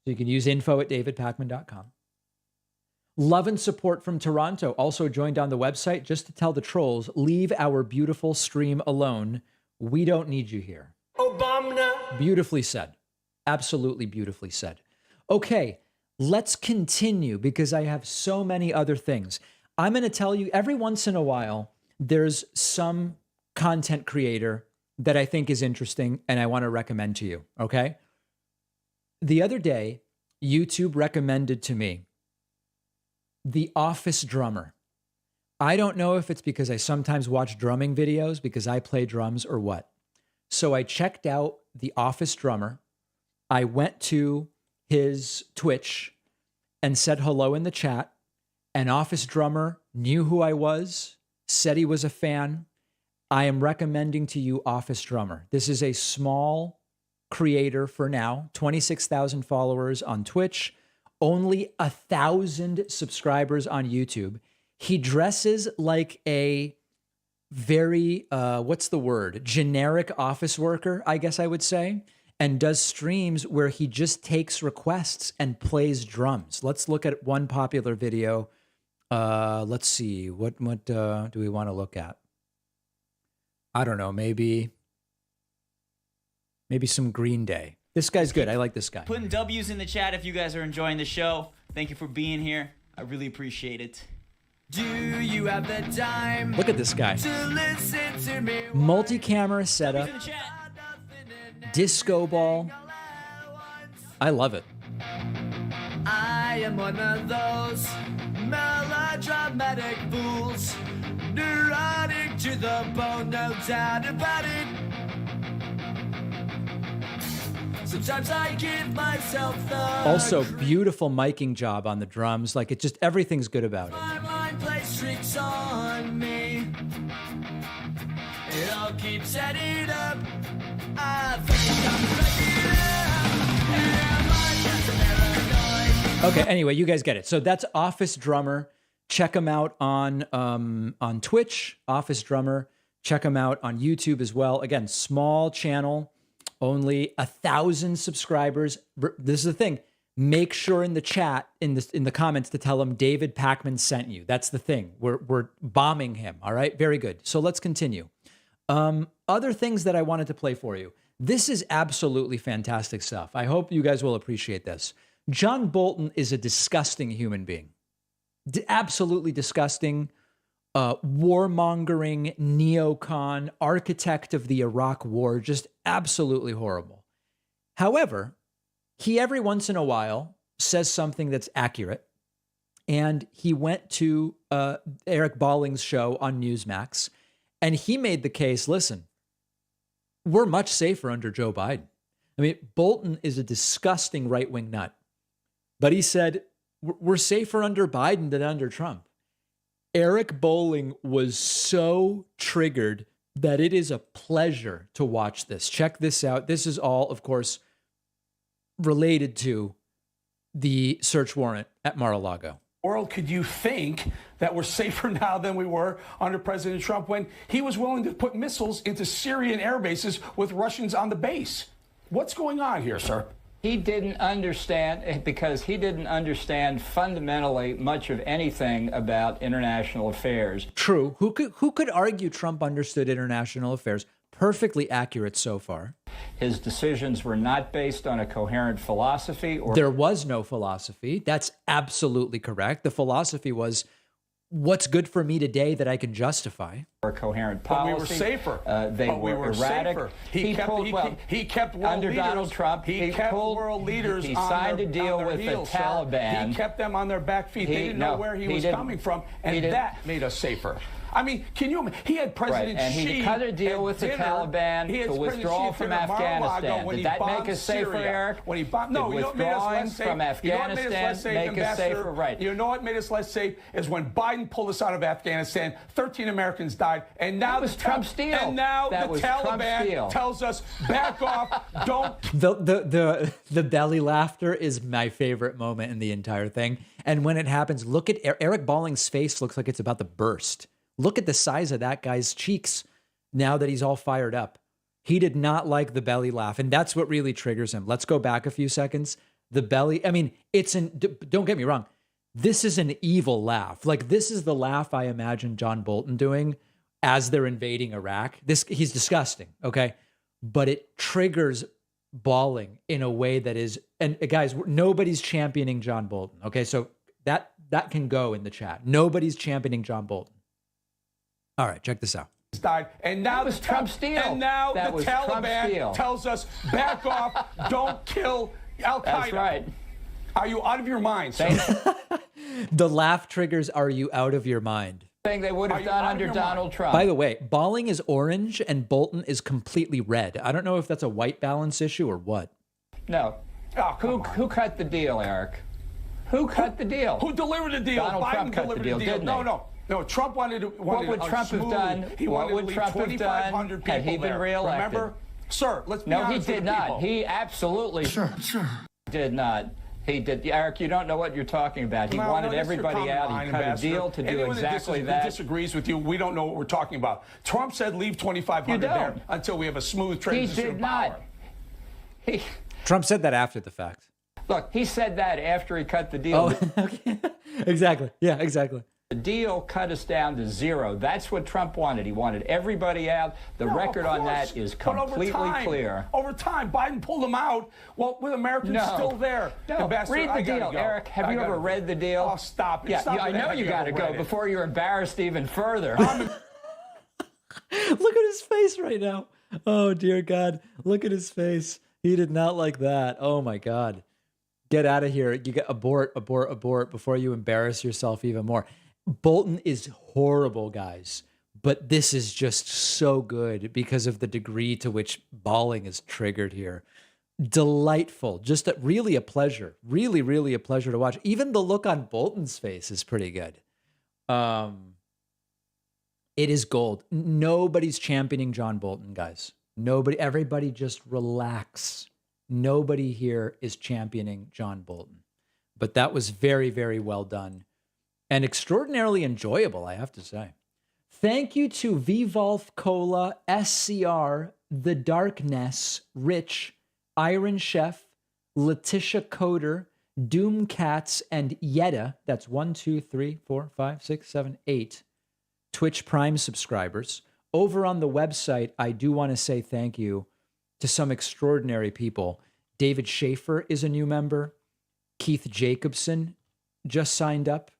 So you can use info@davidpacman.com. Love and support from Toronto also joined on the website just to tell the trolls, leave our beautiful stream alone. We don't need you here. Obama. Beautifully said. Absolutely beautifully said. Okay, let's continue because I have so many other things. I'm going to tell you every once in a while, there's some content creator that I think is interesting and I want to recommend to you, okay? The other day, YouTube recommended to me The Office Drummer. I don't know if it's because I sometimes watch drumming videos because I play drums or what. So I checked out The Office Drummer. I went to his Twitch and said hello in the chat. And Office Drummer knew who I was, said he was a fan. I am recommending to you Office Drummer. This is a small creator for now, 26,000 followers on Twitch, only 1,000 subscribers on YouTube. He dresses like a very, generic office worker, I guess I would say, and does streams where he just takes requests and plays drums. Let's look at one popular video. Let's see, what do we want to look at? I don't know, maybe some Green Day. This guy's good. I like this guy. Putting W's in the chat if you guys are enjoying the show. Thank you for being here. I really appreciate it. Do you have the time? Look at this guy. To listen to me? Multi-camera setup. Disco ball. I love it. I am one of those melodramatic fools, neurotic to the bone, no doubt about it. Sometimes I give myself the Also, beautiful miking job on the drums. Like, it just, everything's good about it. my mind plays tricks on me. It all keeps adding up. I think I'm cracking up. Am I just paranoid? Okay, anyway, you guys get it. So that's Office Drummer. Check him out on Twitch, Office Drummer. Check him out on YouTube as well. Again, small channel, only 1,000 subscribers. This is the thing. Make sure in the chat, in the comments, to tell him David Pakman sent you. That's the thing. We're bombing him. All right, very good. So let's continue. Other things that I wanted to play for you. This is absolutely fantastic stuff. I hope you guys will appreciate this. John Bolton is a disgusting human being. Absolutely disgusting, warmongering, neocon, architect of the Iraq War, just absolutely horrible. However, he every once in a while says something that's accurate. And he went to Eric Balling's show on Newsmax, and he made the case, listen, we're much safer under Joe Biden. I mean, Bolton is a disgusting right-wing nut. But he said, we're safer under Biden than under Trump. Eric Bowling was so triggered that it is a pleasure to watch this. Check this out. This is all, of course, related to the search warrant at Mar-a-Lago. World, could you think that we're safer now than we were under President Trump when he was willing to put missiles into Syrian air bases with Russians on the base? What's going on here, sir? He didn't understand, because he didn't understand fundamentally much of anything about international affairs. True. Who could argue Trump understood international affairs? Perfectly accurate so far. His decisions were not based on a coherent philosophy. There was no philosophy. That's absolutely correct. The philosophy was, what's good for me today that I can justify? Or coherent policy. But we were safer. They were erratic. Safer. He kept world under leaders. Donald Trump. He kept world leaders. He on signed their, a deal on their with heels, the Taliban. He kept them on their back feet. They didn't know where he was coming from, and that made us safer. I mean, can you? He had President and Xi. he cut a deal with the Taliban to withdraw from Afghanistan. Did that make us safer, Eric? When he bombed, no, withdrawing from Afghanistan make us safer, right? You know what made us less safe is when Biden pulled us out of Afghanistan. 13 Americans died, and now that was Trump's deal. And now the Taliban tells us, back off, don't. The belly laughter is my favorite moment in the entire thing. And when it happens, look at Eric Balling's face. Looks like it's about to burst. Look at the size of that guy's cheeks now that he's all fired up. He did not like the belly laugh, and that's what really triggers him. Let's go back a few seconds. The belly, I mean, don't get me wrong. This is an evil laugh. Like, this is the laugh I imagine John Bolton doing as they're invading Iraq. He's disgusting, okay? But it triggers Balling in a way that is, and guys, nobody's championing John Bolton, okay? So that can go in the chat. Nobody's championing John Bolton. All right, check this out. Died, and now that was Trump's deal. And now that the Taliban tells us, back off, don't kill Al-Qaeda. That's right. Are you out of your mind, sir? The laugh triggers, are you out of your mind? Thing they would have done under Donald Trump. By the way, Balling is orange and Bolton is completely red. I don't know if that's a white balance issue or what. No. Oh, who cut the deal, Eric? Who cut the deal? Who delivered the deal? Donald Biden Trump cut delivered the deal, didn't he? No, Trump wanted what would Trump have done? He what wanted would to leave Trump have done had he been reelected? Remember? Sir, let's be no, honest he did with the not. people. He absolutely did not. He did. Eric, you don't know what you're talking about. He wanted everybody out. He cut a deal to do exactly that. Anyone that disagrees with you, we don't know what we're talking about. Trump said leave 2,500 there until we have a smooth transition of power. He did not. Trump said that after the fact. Look, he said that after he cut the deal. Oh, okay. Exactly. Yeah, exactly. The deal cut us down to zero. That's what Trump wanted. He wanted everybody out. The record on that is completely clear. Over time, Biden pulled them out. Well, with Americans still there. No. Read the deal, Eric. Have you ever read the deal? Oh, stop. Yeah, I know you got to go before you're embarrassed even further. Look at his face right now. Oh, dear God. Look at his face. He did not like that. Oh, my God. Get out of here. You get abort before you embarrass yourself even more. Bolton is horrible, guys, but this is just so good because of the degree to which bawling is triggered here. Delightful. Just really a pleasure. Really, really a pleasure to watch. Even the look on Bolton's face is pretty good. It is gold. Nobody's championing John Bolton, guys. Nobody. Everybody just relax. Nobody here is championing John Bolton. But that was very, very well done and extraordinarily enjoyable, I have to say. Thank you to Vivolf Cola, SCR, The Darkness, Rich, Iron Chef, Letitia Coder, Doom Cats, and Yetta. That's 1, 2, 3, 4, 5, 6, 7, 8 Twitch Prime subscribers. Over on the website, I do want to say thank you to some extraordinary people. David Schaefer is a new member. Keith Jacobson just signed up.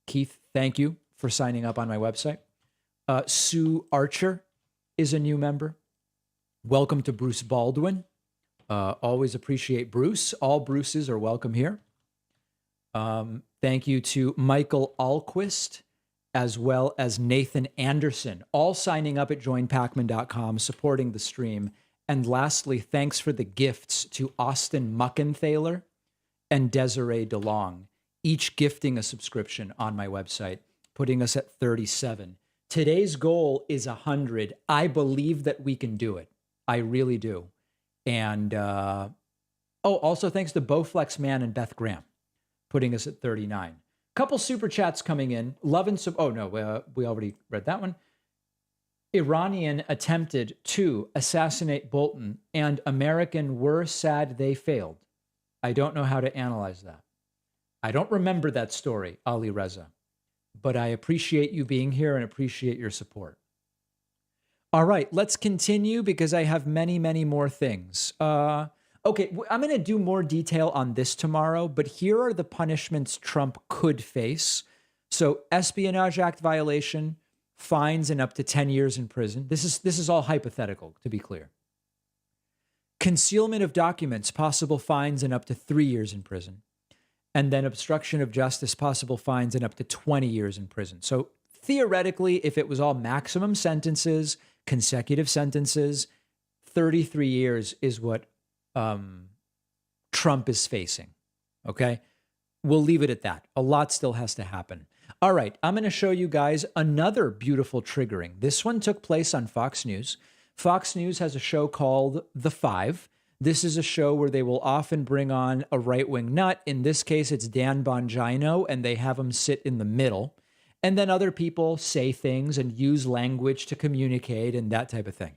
Keith, thank you for signing up on my website. Sue Archer is a new member. Welcome to Bruce Baldwin. Always appreciate Bruce. All Bruces are welcome here. Thank you to Michael Alquist, as well as Nathan Anderson, all signing up at joinpacman.com, supporting the stream. And lastly, thanks for the gifts to Austin Muckenthaler and Desiree DeLong, each gifting a subscription on my website, putting us at 37. Today's goal is 100. I believe that we can do it. I really do. And also thanks to Bowflex Man and Beth Graham, putting us at 39. Couple super chats coming in. Love and we already read that one. Iranian attempted to assassinate Bolton, and American were sad they failed. I don't know how to analyze that. I don't remember that story, Ali Reza, but I appreciate you being here and appreciate your support. All right, let's continue because I have many, many more things. Okay, I'm going to do more detail on this tomorrow, but here are the punishments Trump could face. So, Espionage Act violation, fines and up to 10 years in prison. This is all hypothetical, to be clear. Concealment of documents, possible fines and up to 3 years in prison. And then obstruction of justice, possible fines and up to 20 years in prison. So theoretically, if it was all maximum sentences, consecutive sentences, 33 years is what Trump is facing. Okay? We'll leave it at that. A lot still has to happen. All right, I'm going to show you guys another beautiful triggering. This one took place on Fox News. Fox News has a show called The Five. This is a show where they will often bring on a right-wing nut. In this case, it's Dan Bongino, and they have him sit in the middle. And then other people say things and use language to communicate and that type of thing.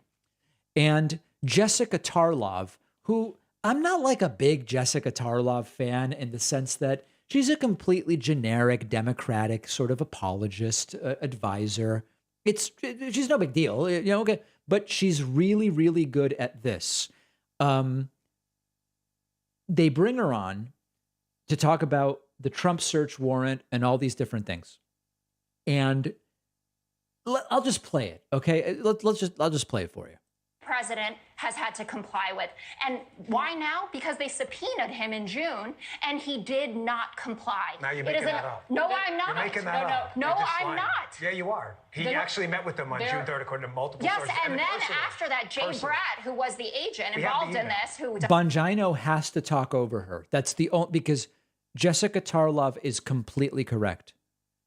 And Jessica Tarlov, who I'm not like a big Jessica Tarlov fan in the sense that she's a completely generic Democratic sort of apologist, advisor. She's no big deal, okay. But she's really, really good at this. They bring her on to talk about the Trump search warrant and all these different things. And I'll just play it, okay? I'll just play it for you. President has had to comply with. And why now? Because they subpoenaed him in June, and he did not comply. Now you're making that up. No, I'm not. You're making that up. No, I'm not. Yeah, you are. He actually met with them on June 3rd, according to multiple sources. Yes, and then after that, Jay Brad, who was the agent involved in this, who... Bongino has to talk over her. That's the only... Because Jessica Tarlov is completely correct.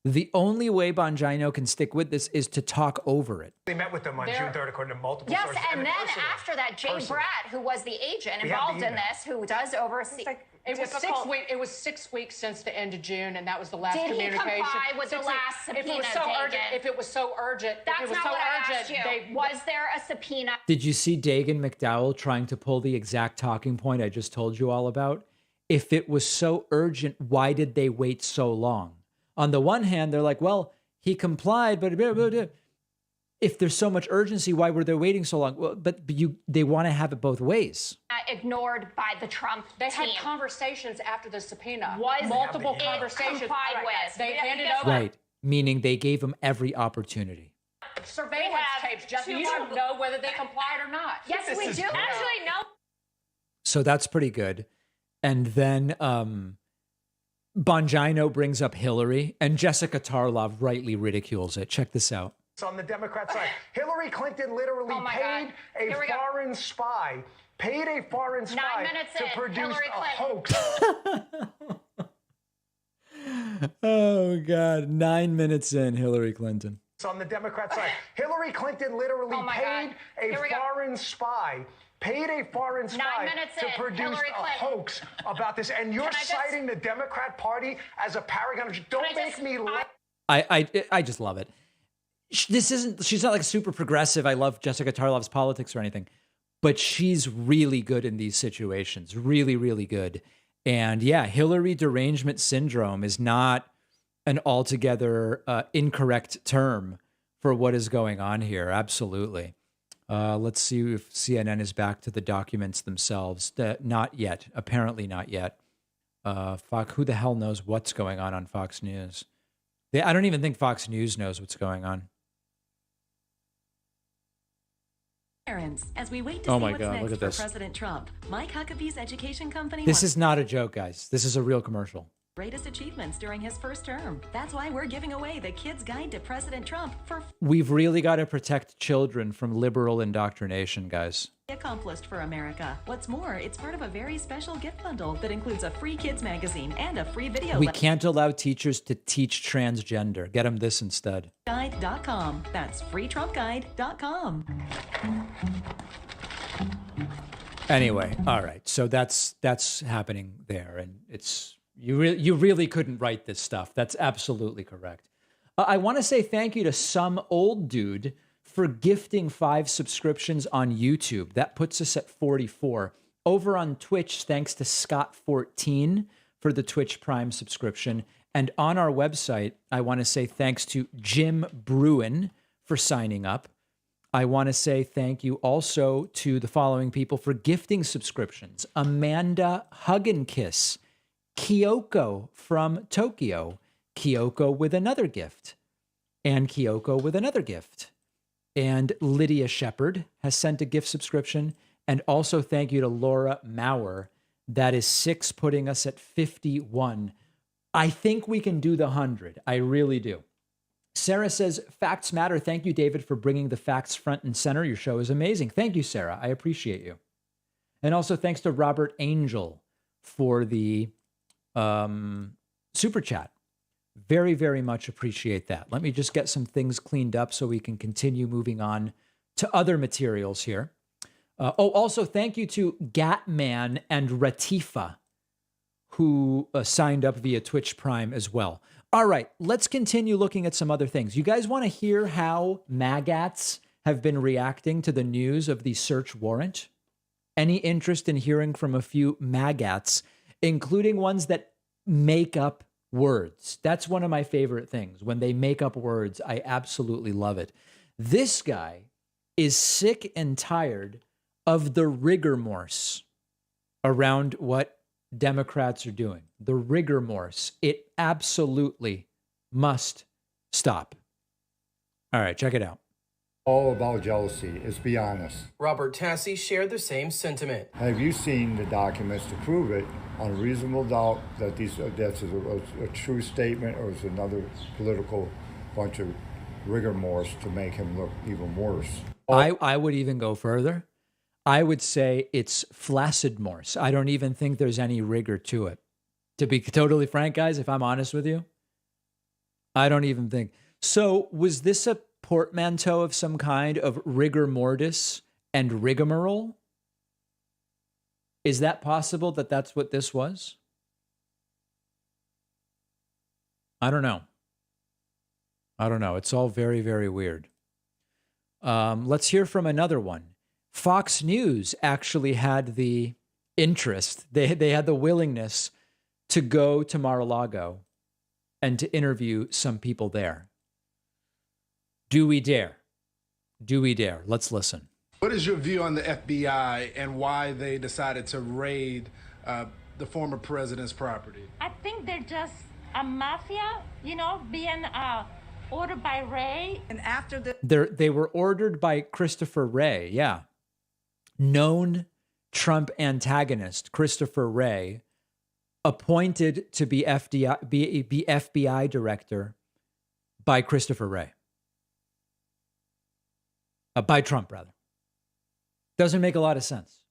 The only way Bongino can stick with this is to talk over it. They met with them on June 3rd, according to multiple sources. Yes, and then after that, Jay Brad, who was the agent involved in this, who does oversee... It was 6 weeks since the end of June, and that was the last communication. Did he comply with the last subpoena, If it was so urgent, That's not what I asked you. Was there a subpoena? Did you see Dagan McDowell trying to pull the exact talking point I just told you all about? If it was so urgent, why did they wait so long? On the one hand, they're like, well, he complied, but if there's so much urgency, why were they waiting so long? Well, but they want to have it both ways. Ignored by the Trump They team. had conversations after the subpoena. Was multiple conversations. Complied with. They handed over. Right, meaning they gave him every opportunity. Surveillance tapes. Just you don't know whether they complied or not. Yes, we do. Actually, no. So that's pretty good. And then Bongino brings up Hillary, and Jessica Tarlov rightly ridicules it. Check this out. On the Democrat side, Hillary Clinton literally paid a foreign spy, to produce a hoax. Oh, God. 9 minutes in, Hillary Clinton. On the Democrat side, Hillary Clinton literally paid a foreign spy to produce a hoax about this. And you're citing the Democrat Party as a paragon. Don't make me laugh. I just love it. She's not like super progressive. I love Jessica Tarlov's politics or anything, but she's really good in these situations. Really, really good. And yeah, Hillary derangement syndrome is not an altogether incorrect term for what is going on here. Absolutely. Let's see if CNN is back to the documents themselves. Not yet. Apparently not yet. Who the hell knows what's going on Fox News? I don't even think Fox News knows what's going on. As we wait to see what's next for President Trump, Mike Huckabee's education company. This is not a joke, guys. This is a real commercial. Greatest achievements during his first term. That's why we're giving away the Kid's Guide to President Trump for We've really got to protect children from liberal indoctrination, guys. accomplished for America. What's more, it's part of a very special gift bundle that includes a free kids magazine and a free video. We can't allow teachers to teach transgender. Get them this instead. Guide.com. That's freetrumpguide.com. Anyway, all right. So that's happening there, and it's you really couldn't write this stuff. That's absolutely correct. I want to say thank you to some old dude for gifting 5 subscriptions on YouTube. That puts us at 44. Over on Twitch, thanks to Scott14 for the Twitch Prime subscription. And on our website, I want to say thanks to Jim Bruin for signing up. I want to say thank you also to the following people for gifting subscriptions. Amanda Hugginkiss, Kyoko from Tokyo, Kyoko with another gift, and Kyoko with another gift. And Lydia Shepard has sent a gift subscription. And also thank you to Laura Maurer. That is 6, putting us at 51. I think we can do the 100. I really do. Sarah says, facts matter. Thank you, David, for bringing the facts front and center. Your show is amazing. Thank you, Sarah. I appreciate you. And also thanks to Robert Angel for the super chat. Very, very much appreciate that. Let me just get some things cleaned up so we can continue moving on to other materials here. Also thank you to Gatman and Ratifa, who signed up via Twitch Prime as well. All right, let's continue looking at some other things. You guys want to hear how Magats have been reacting to the news of the search warrant? Any interest in hearing from a few Magats, including ones that make up words? That's one of my favorite things. When they make up words, I absolutely love it. This guy is sick and tired of the rigor around what Democrats are doing. The rigor, it absolutely must stop. All right, check it out. All about jealousy, let's be honest. Robert Tassi shared the same sentiment. Have you seen the documents to prove it on reasonable doubt that that's a true statement, or is another political bunch of rigor to make him look even worse? I would even go further. I would say it's flaccid Morse. I don't even think there's any rigor to it. To be totally frank, guys, if I'm honest with you, I don't even think. So was this a portmanteau of some kind of rigor mortis and rigmarole? Is that possible that that's what this was? I don't know. It's all very, very weird. Let's hear from another one. Fox News actually had the interest. They had the willingness to go to Mar-a-Lago and to interview some people there. Do we dare? Do we dare? Let's listen. What is your view on the FBI and why they decided to raid the former president's property? I think they're just a mafia, being ordered by Wray. And after they were ordered by Christopher Wray, yeah. Known Trump antagonist Christopher Wray appointed to be FBI director by Christopher Wray. By Trump, rather. Doesn't make a lot of sense.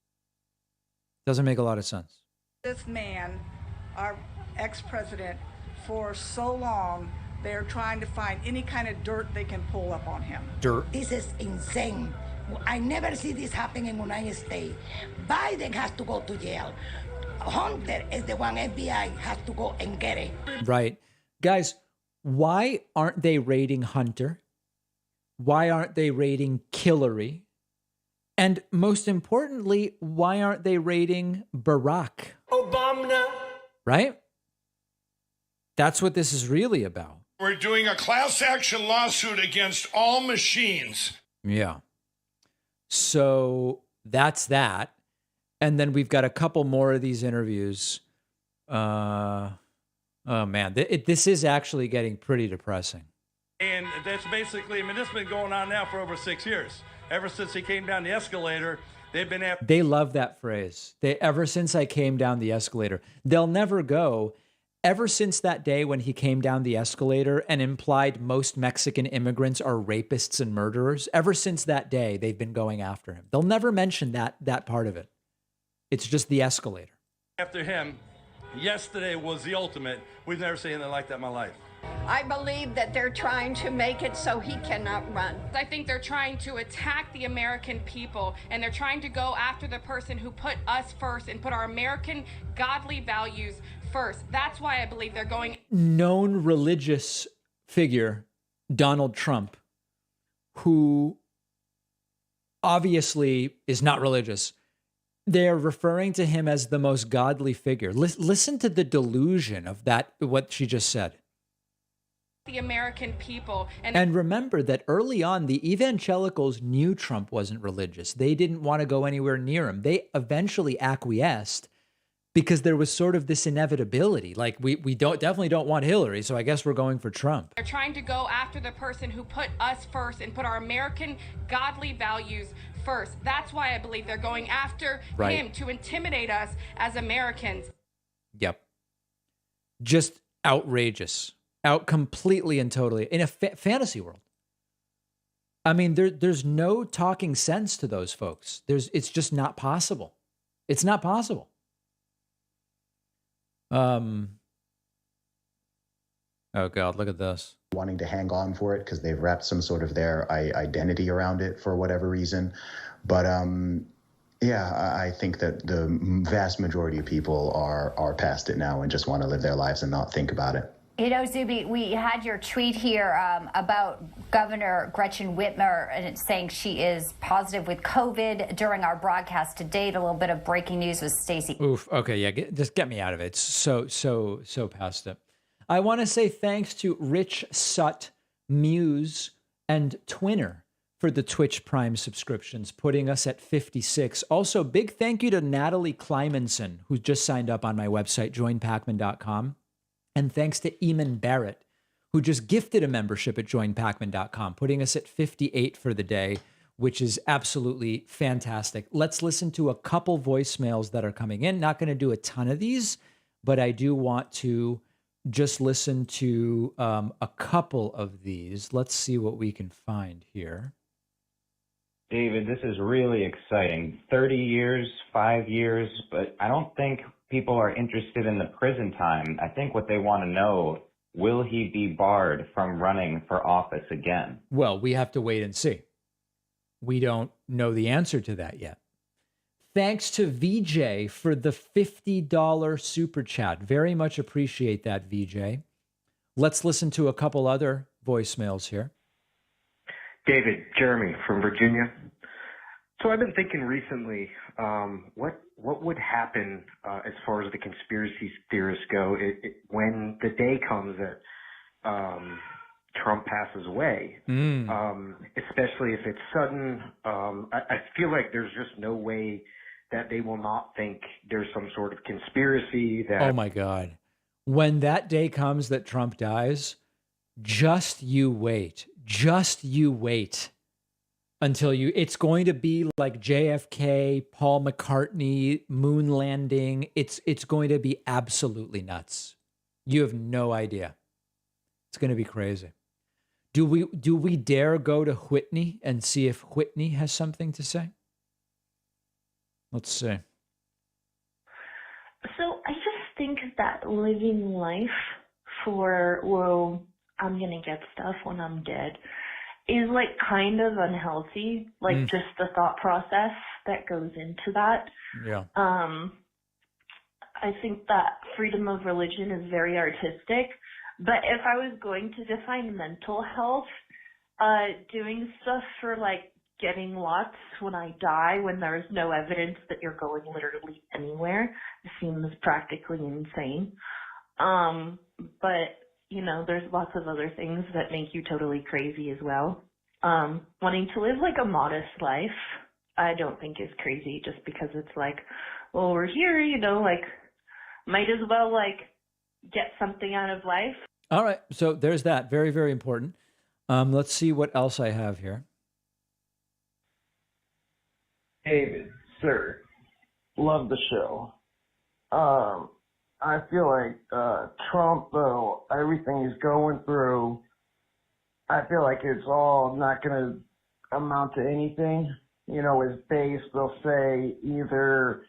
Doesn't make a lot of sense. This man, our ex-president, for so long, they're trying to find any kind of dirt they can pull up on him. Dirt. This is insane. I never see this happen in the United States. Biden has to go to jail. Hunter is the one FBI has to go and get it. Right. Guys, why aren't they raiding Hunter? Why aren't they raiding Hillary? And most importantly, why aren't they raiding Barack Obama. Right? That's what this is really about. We're doing a class action lawsuit against all machines. Yeah. So that's that. And then we've got a couple more of these interviews. Oh, man. This is actually getting pretty depressing. And that's basically, I mean, this has been going on now for over 6 years. Ever since he came down the escalator, they've been after. They love that phrase. Ever since I came down the escalator. They'll never go. Ever since that day when he came down the escalator and implied most Mexican immigrants are rapists and murderers, ever since that day, they've been going after him. They'll never mention that part of it. It's just the escalator. After him, yesterday was the ultimate. We've never seen anything like that in my life. I believe that they're trying to make it so he cannot run. I think they're trying to attack the American people, and they're trying to go after the person who put us first and put our American godly values first. That's why I believe they're going. Known religious figure, Donald Trump, who obviously is not religious. They're referring to him as the most godly figure. Listen to the delusion of that, what she just said. The American people. And remember that early on, the evangelicals knew Trump wasn't religious. They didn't want to go anywhere near him. They eventually acquiesced because there was sort of this inevitability. Like, we definitely don't want Hillary, so I guess we're going for Trump. They're trying to go after the person who put us first and put our American godly values first. That's why I believe they're going after him to intimidate us as Americans. Yep. Just outrageous. Out completely and totally in a fantasy world. I mean, there's no talking sense to those folks. It's just not possible. It's not possible. Oh God, look at this. Wanting to hang on for it because they've wrapped some sort of their identity around it for whatever reason. But yeah, I think that the vast majority of people are past it now and just want to live their lives and not think about it. You know, Zuby, we had your tweet here about Governor Gretchen Whitmer and saying she is positive with COVID during our broadcast to date. A little bit of breaking news with Stacey. Oof. Okay, yeah, just get me out of it. It's so past it. I want to say thanks to Rich Sutt, Muse, and Twinner for the Twitch Prime subscriptions, putting us at 56. Also, big thank you to Natalie Kleimanson, who just signed up on my website, joinpacman.com. And thanks to Eamon Barrett, who just gifted a membership at joinpacman.com, putting us at 58 for the day, which is absolutely fantastic. Let's listen to a couple voicemails that are coming in. Not going to do a ton of these, but I do want to just listen to a couple of these. Let's see what we can find here. David, this is really exciting. 30 years, 5 years, but I don't think people are interested in the prison time. I think what they want to know, will he be barred from running for office again? Well, we have to wait and see. We don't know the answer to that yet. Thanks to VJ for the $50 super chat. Very much appreciate that, VJ. Let's listen to a couple other voicemails here. David, Jeremy from Virginia. So I've been thinking recently, what would happen as far as the conspiracy theorists go when the day comes that Trump passes away, especially if it's sudden. I feel like there's just no way that they will not think there's some sort of conspiracy that. Oh my God. When that day comes that Trump dies, just you wait. Just you wait. It's going to be like JFK, Paul McCartney, moon landing. It's going to be absolutely nuts. You have no idea. It's going to be crazy. Do we dare go to Whitney and see if Whitney has something to say? Let's see. So I just think that living life for, well, I'm going to get stuff when I'm dead is like kind of unhealthy, like just the thought process that goes into that. Yeah. I think that freedom of religion is very artistic, but if I was going to define mental health, doing stuff for like getting lots when I die, when there's no evidence that you're going literally anywhere, seems practically insane. But you know, there's lots of other things that make you totally crazy as well. Wanting to live like a modest life, I don't think is crazy just because it's like, well, we're here, you know, like, might as well like get something out of life. All right. So there's that. Very, very important. Let's see what else I have here. David, sir, love the show. I feel like Trump, though, everything he's going through, I feel like it's all not going to amount to anything. You know, his base, they'll say either,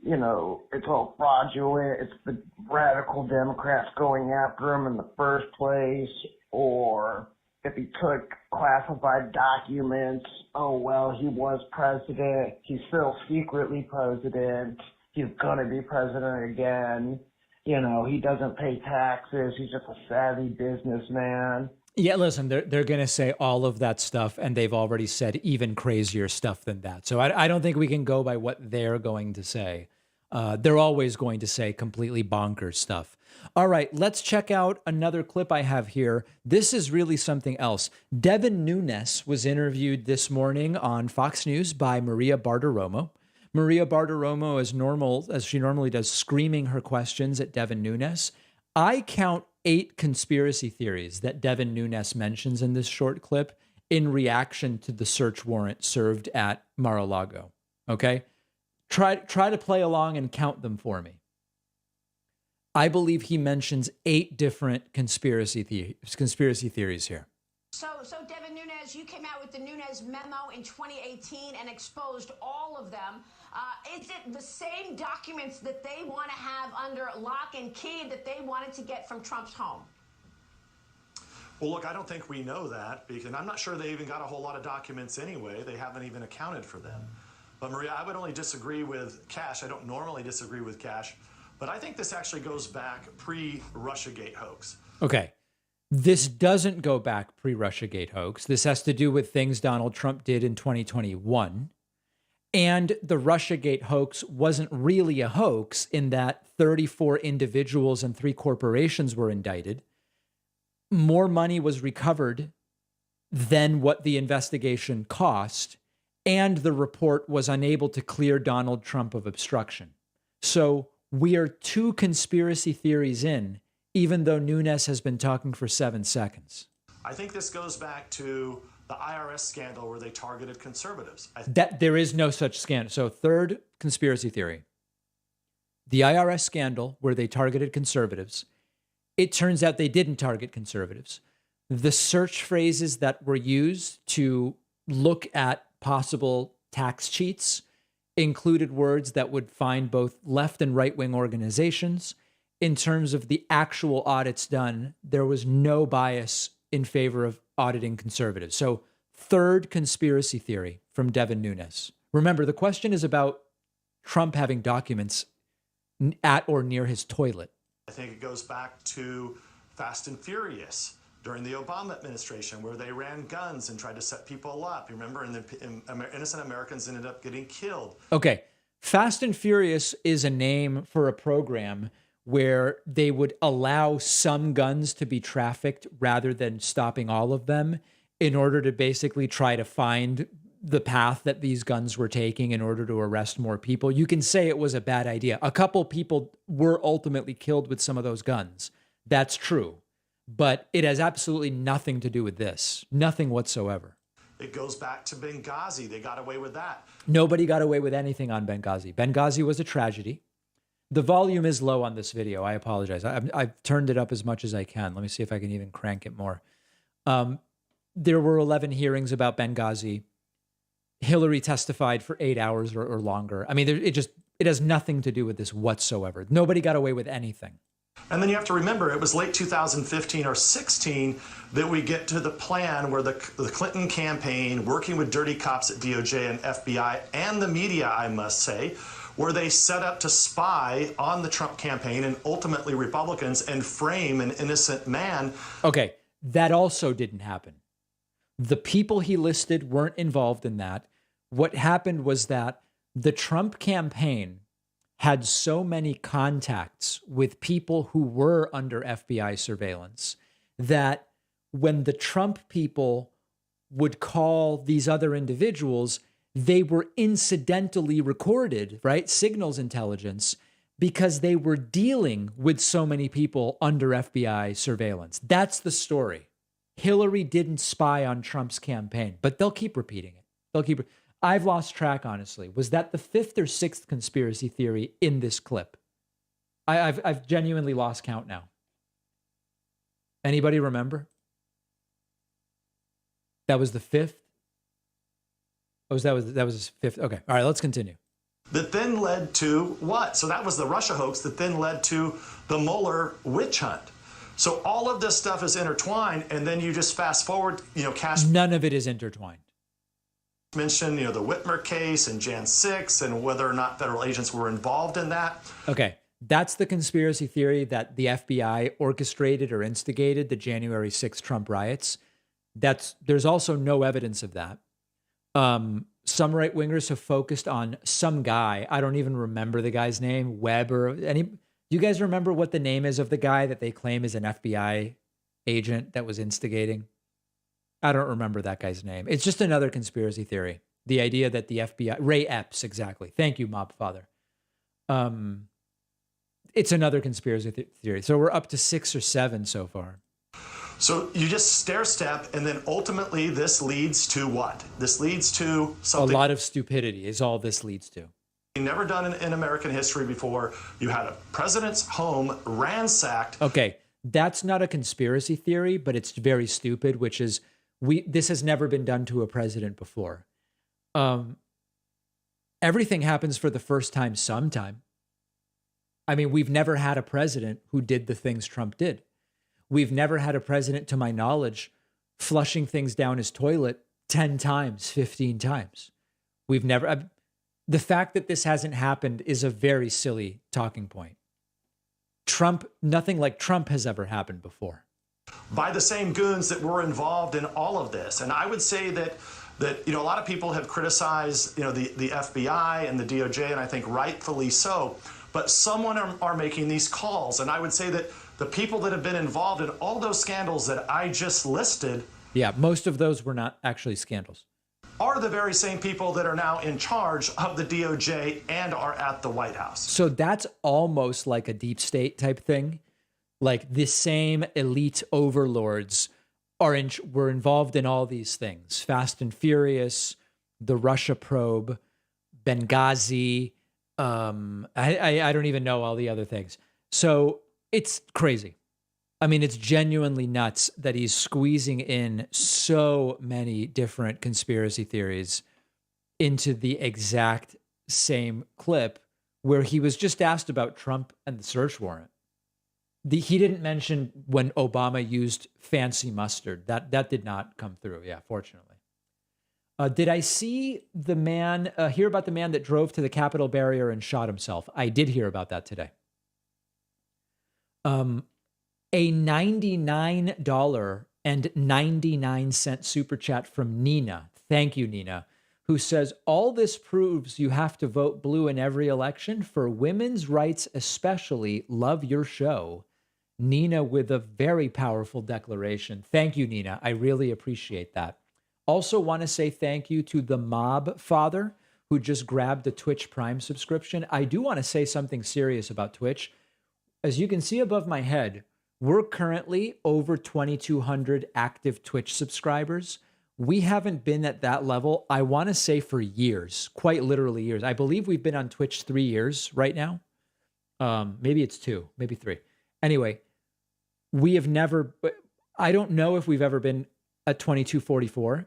you know, it's all fraudulent, it's the radical Democrats going after him in the first place, or if he took classified documents, oh, well, he was president, he's still secretly president, he's going to be president again. You know, he doesn't pay taxes. He's just a savvy businessman. Yeah, listen, they're going to say all of that stuff, and they've already said even crazier stuff than that. So I don't think we can go by what they're going to say. They're always going to say completely bonkers stuff. All right, let's check out another clip I have here. This is really something else. Devin Nunes was interviewed this morning on Fox News by Maria Bartiromo. Maria Bartiromo, as she normally does, screaming her questions at Devin Nunes. I count 8 conspiracy theories that Devin Nunes mentions in this short clip in reaction to the search warrant served at Mar-a-Lago. Okay? Try to play along and count them for me. I believe he mentions 8 different conspiracy theories here. So Devin Nunes, you came out with the Nunes memo in 2018 and exposed all of them. Is it the same documents that they want to have under lock and key that they wanted to get from Trump's home? Well, look, I don't think we know that, because I'm not sure they even got a whole lot of documents anyway. They haven't even accounted for them. But Maria, I would only disagree with Cash. I don't normally disagree with Cash, but I think this actually goes back pre-Russiagate hoax. Okay. This doesn't go back pre-Russiagate hoax. This has to do with things Donald Trump did in 2021. And the Russiagate hoax wasn't really a hoax in that 34 individuals and 3 corporations were indicted. More money was recovered than what the investigation cost, and the report was unable to clear Donald Trump of obstruction. So we are 2 conspiracy theories in, even though Nunes has been talking for 7 seconds. I think this goes back to the IRS scandal where they targeted conservatives. That there is no such scandal. So 3rd conspiracy theory, the IRS scandal where they targeted conservatives. It turns out they didn't target conservatives. The search phrases that were used to look at possible tax cheats included words that would find both left and right-wing organizations. In terms of the actual audits done, there was no bias in favor of auditing conservatives. So 3rd conspiracy theory from Devin Nunes. Remember, the question is about Trump having documents at or near his toilet. I think it goes back to Fast and Furious during the Obama administration, where they ran guns and tried to set people up. You remember, and innocent Americans ended up getting killed. Okay. Fast and Furious is a name for a program where they would allow some guns to be trafficked rather than stopping all of them in order to basically try to find the path that these guns were taking in order to arrest more people. You can say it was a bad idea. A couple people were ultimately killed with some of those guns. That's true. But it has absolutely nothing to do with this. Nothing whatsoever. It goes back to Benghazi. They got away with that. Nobody got away with anything on Benghazi. Benghazi was a tragedy. The volume is low on this video. I apologize. I've turned it up as much as I can. Let me see if I can even crank it more. There were 11 hearings about Benghazi. Hillary testified for 8 hours or longer. I mean, it has nothing to do with this whatsoever. Nobody got away with anything. And then you have to remember, it was late 2015 or 16 that we get to the plan where the Clinton campaign, working with dirty cops at DOJ and FBI and the media, I must say, where they set up to spy on the Trump campaign and ultimately Republicans and frame an innocent man. Okay, that also didn't happen. The people he listed weren't involved in that. What happened was that the Trump campaign had so many contacts with people who were under FBI surveillance that when the Trump people would call these other individuals, they were incidentally recorded, right? Signals intelligence, because they were dealing with so many people under FBI surveillance. That's the story. Hillary didn't spy on Trump's campaign, but they'll keep repeating it. I've lost track, honestly. Was that the fifth or sixth conspiracy theory in this clip? I've genuinely lost count now. Anybody remember? That was the fifth? Oh, that was fifth. Okay. All right, let's continue. That then led to what? So that was the Russia hoax that then led to the Mueller witch hunt. So all of this stuff is intertwined, and then you just fast forward, Cash. None of it is intertwined. Mentioned, the Whitmer case and Jan 6 and whether or not federal agents were involved in that. Okay. That's the conspiracy theory that the FBI orchestrated or instigated the January 6th Trump riots. There's also no evidence of that. Some right-wingers have focused on some guy. I don't even remember the guy's name, Webb or any. You guys remember what the name is of the guy that they claim is an FBI agent that was instigating? I don't remember that guy's name. It's just another conspiracy theory. The idea that the FBI, Ray Epps, exactly. Thank you, Mob Father. It's another conspiracy theory. So we're up to 6 or 7 so far. So you just stair step, and then ultimately this leads to what? This leads to something. A lot of stupidity is all this leads to. Never done in American history before. You had a president's home ransacked. Okay, that's not a conspiracy theory, but it's very stupid, which is this has never been done to a president before. Everything happens for the first time sometime. I mean, we've never had a president who did the things Trump did. We've never had a president, to my knowledge, flushing things down his toilet 10 times, 15 times. We've never... The fact that this hasn't happened is a very silly talking point. Nothing like Trump has ever happened before. By the same goons that were involved in all of this. And I would say that a lot of people have criticized, the FBI and the DOJ, and I think rightfully so. But someone are making these calls. And I would say that the people that have been involved in all those scandals that I just listed. Yeah, most of those were not actually scandals. Are the very same people that are now in charge of the DOJ and are at the White House. So that's almost like a deep state type thing. Like the same elite overlords were involved in all these things. Fast and Furious, the Russia probe, Benghazi. I don't even know all the other things. So it's crazy. I mean, it's genuinely nuts that he's squeezing in so many different conspiracy theories into the exact same clip where he was just asked about Trump and the search warrant. He didn't mention when Obama used fancy mustard. That did not come through. Yeah, fortunately. Did I see hear about the man that drove to the Capitol barrier and shot himself? I did hear about that today. A $99.99 super chat from Nina. Thank you, Nina, who says, all this proves you have to vote blue in every election. For women's rights especially, love your show. Nina with a very powerful declaration. Thank you, Nina. I really appreciate that. Also want to say thank you to the Mob Father, who just grabbed a Twitch Prime subscription. I do want to say something serious about Twitch. As you can see above my head, we're currently over 2,200 active Twitch subscribers. We haven't been at that level, I want to say, for years, quite literally years. I believe we've been on Twitch 3 years right now. Maybe it's 2, maybe 3. Anyway, we have never, I don't know if we've ever been at 2244,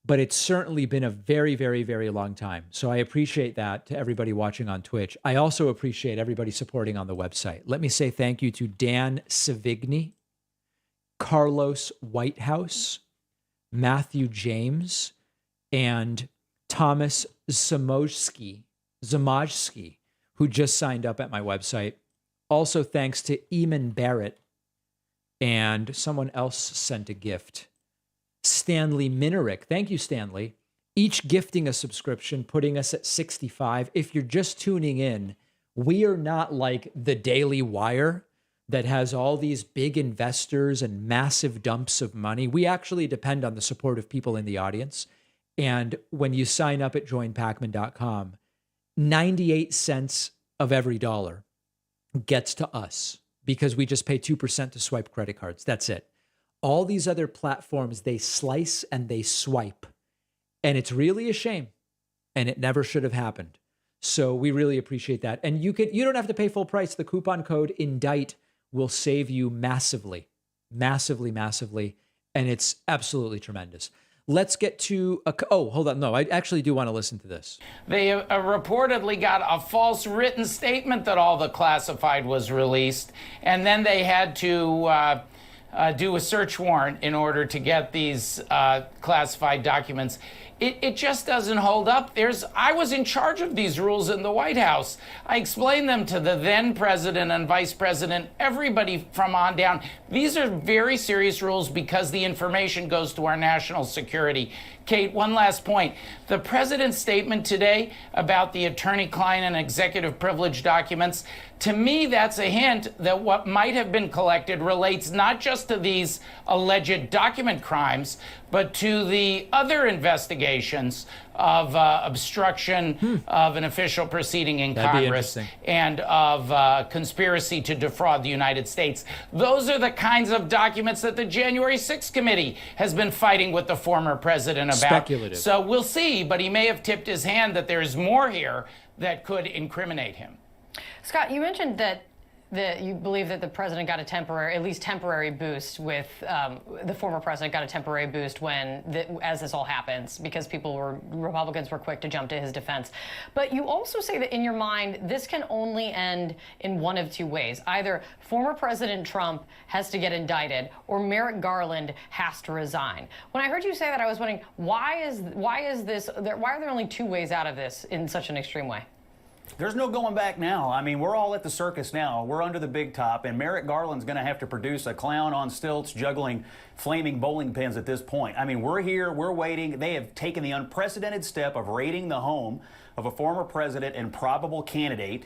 but it's certainly been a very, very, very long time. So I appreciate that to everybody watching on Twitch. I also appreciate everybody supporting on the website. Let me say thank you to Dan Savigny, Carlos Whitehouse, Matthew James, and Thomas Zamojski, who just signed up at my website. Also, thanks to Eamon Barrett, and someone else sent a gift. Stanley Minerick. Thank you, Stanley. Each gifting a subscription, putting us at 65. If you're just tuning in, we are not like the Daily Wire that has all these big investors and massive dumps of money. We actually depend on the support of people in the audience. And when you sign up at joinpacman.com, 98 cents of every dollar gets to us because we just pay 2% to swipe credit cards. That's it. All these other platforms, they slice and they swipe. And it's really a shame. And it never should have happened. So we really appreciate that. And you don't have to pay full price. The coupon code INDICT will save you massively, massively, massively. And it's absolutely tremendous. Let's get to, hold on. No, I actually do want to listen to this. They reportedly got a false written statement that all the classified was released. And then they had to do a search warrant in order to get these classified documents. It just doesn't hold up. I was in charge of these rules in the White House. I explained them to the then president and vice president, everybody from on down. These are very serious rules because the information goes to our national security. Kate, one last point. The president's statement today about the attorney-client and executive privilege documents, to me, that's a hint that what might have been collected relates not just to these alleged document crimes, but to the other investigations of obstruction of an official proceeding in Congress and of conspiracy to defraud the United States. Those are the kinds of documents that the January 6th committee has been fighting with the former president about. Speculative. So we'll see, but he may have tipped his hand that there's more here that could incriminate him. Scott, you mentioned that you believe that the president got a temporary boost with the former president got a temporary boost as this all happens because Republicans were quick to jump to his defense. But you also say that in your mind, this can only end in one of two ways. Either former President Trump has to get indicted or Merrick Garland has to resign. When I heard you say that, I was wondering, why are there only two ways out of this in such an extreme way? There's no going back now. I mean, we're all at the circus now. We're under the big top, and Merrick Garland's going to have to produce a clown on stilts juggling flaming bowling pins at this point. I mean, we're here, we're waiting. They have taken the unprecedented step of raiding the home of a former president and probable candidate,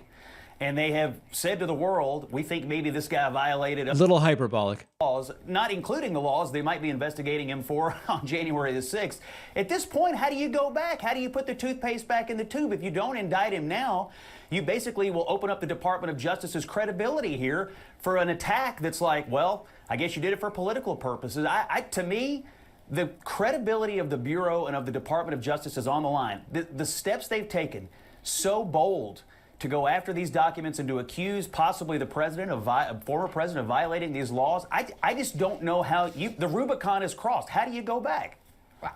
and they have said to the world, we think maybe this guy violated a little hyperbolic laws, not including the laws they might be investigating him for on January the 6th. At this point, how do you go back? How do you put the toothpaste back in the tube? If you don't indict him now, you basically will open up the Department of Justice's credibility here for an attack that's like, well, I guess you did it for political purposes. To me, the credibility of the Bureau and of the Department of Justice is on the line. The steps they've taken, so bold, to go after these documents and to accuse possibly the former president of violating these laws, I just don't know how the Rubicon is crossed. How do you go back?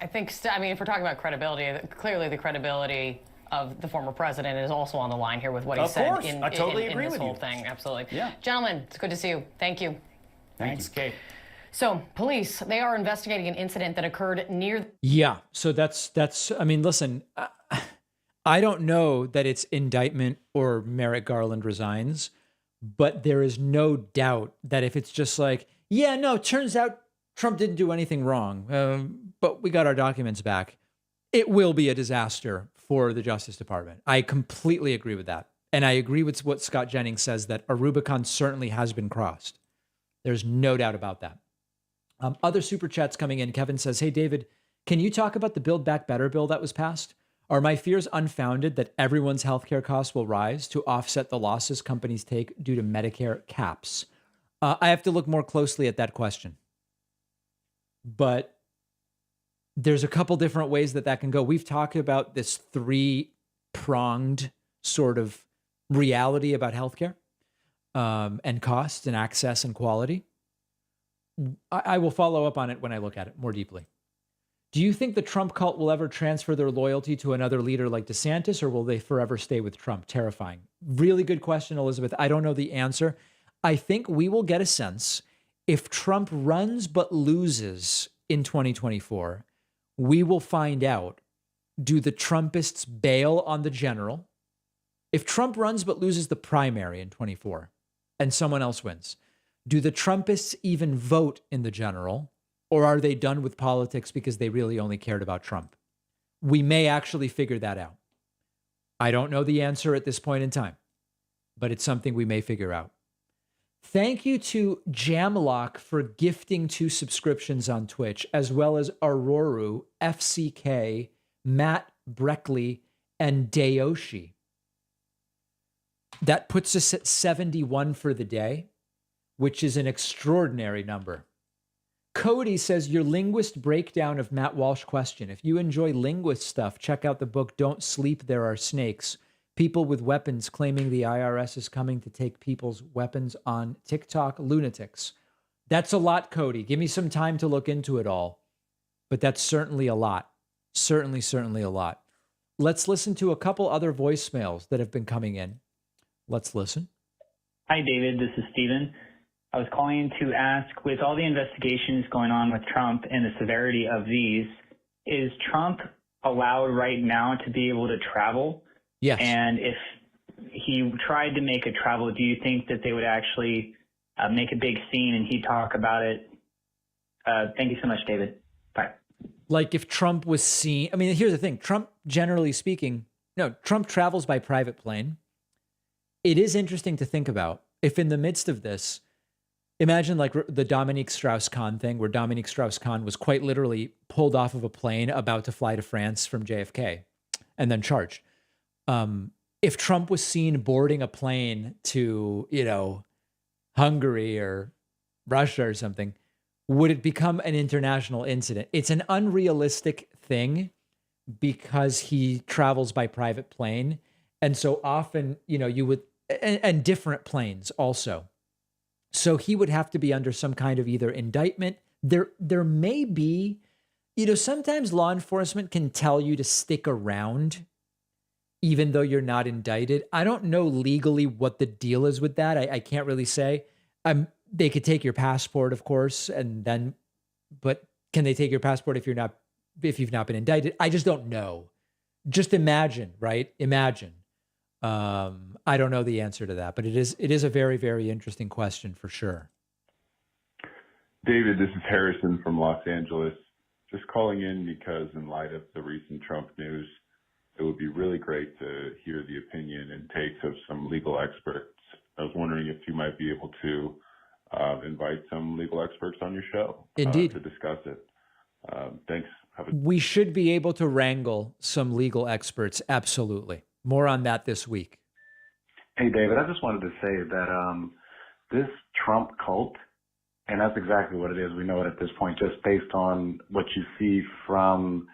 I think, if we're talking about credibility, clearly the credibility of the former president is also on the line here with what he said in this whole thing. Absolutely. Yeah. Gentlemen, it's good to see you. Thank you. Thanks, Kate. So, police, they are investigating an incident that occurred near... Yeah, so that's I mean, listen, I don't know that it's indictment or Merrick Garland resigns, but there is no doubt that if it's just like, yeah, no, turns out Trump didn't do anything wrong, but we got our documents back, it will be a disaster for the Justice Department. I completely agree with that. And I agree with what Scott Jennings says, that a Rubicon certainly has been crossed. There's no doubt about that. Other super chats coming in. Kevin says, hey, David, can you talk about the Build Back Better bill that was passed? Are my fears unfounded that everyone's healthcare costs will rise to offset the losses companies take due to Medicare caps? I have to look more closely at that question. But there's a couple different ways that can go. We've talked about this three-pronged sort of reality about healthcare, and cost and access and quality. I will follow up on it when I look at it more deeply. Do you think the Trump cult will ever transfer their loyalty to another leader like DeSantis, or will they forever stay with Trump? Terrifying. Really good question, Elizabeth. I don't know the answer. I think we will get a sense if Trump runs but loses in 2024, we will find out, do the Trumpists bail on the general? If Trump runs but loses the primary in 24 and someone else wins, do the Trumpists even vote in the general, or are they done with politics because they really only cared about Trump? We may actually figure that out. I don't know the answer at this point in time, but it's something we may figure out. Thank you to Jamlock for gifting 2 subscriptions on Twitch, as well as Auroru, FCK, Matt Breckley, and Dayoshi. That puts us at 71 for the day, which is an extraordinary number. Cody says, your linguist breakdown of Matt Walsh question. If you enjoy linguist stuff, check out the book Don't Sleep, There Are Snakes. People with weapons claiming the IRS is coming to take people's weapons on TikTok. Lunatics. That's a lot, Cody. Give me some time to look into it all. But that's certainly a lot. Certainly a lot. Let's listen to a couple other voicemails that have been coming in. Let's listen. Hi, David. This is Steven. I was calling to ask, with all the investigations going on with Trump and the severity of these, is Trump allowed right now to be able to travel? Yes. And if he tried to make a travel, do you think that they would actually make a big scene and he'd talk about it? Thank you so much, David. Bye. Like if Trump was seen, I mean, here's the thing. Trump, generally speaking, Trump travels by private plane. It is interesting to think about if in the midst of this, imagine like the Dominique Strauss-Kahn thing, where Dominique Strauss-Kahn was quite literally pulled off of a plane about to fly to France from JFK and then charged. If Trump was seen boarding a plane to, Hungary or Russia or something, would it become an international incident? It's an unrealistic thing because he travels by private plane. And so often, you would, and different planes also. So he would have to be under some kind of either indictment. There may be, sometimes law enforcement can tell you to stick around even though you're not indicted. I don't know legally what the deal is with that. I can't really say. They could take your passport, of course, but can they take your passport if you've not been indicted? I just don't know. Just imagine, right? Imagine. I don't know the answer to that, but it is a very, very interesting question for sure. David, this is Harrison from Los Angeles. Just calling in because in light of the recent Trump news, it would be really great to hear the opinion and takes of some legal experts. I was wondering if you might be able to invite some legal experts on your show. Indeed. To discuss it. Thanks. We should be able to wrangle some legal experts. Absolutely. More on that this week. Hey, David, I just wanted to say that this Trump cult, and that's exactly what it is. We know it at this point, just based on what you see from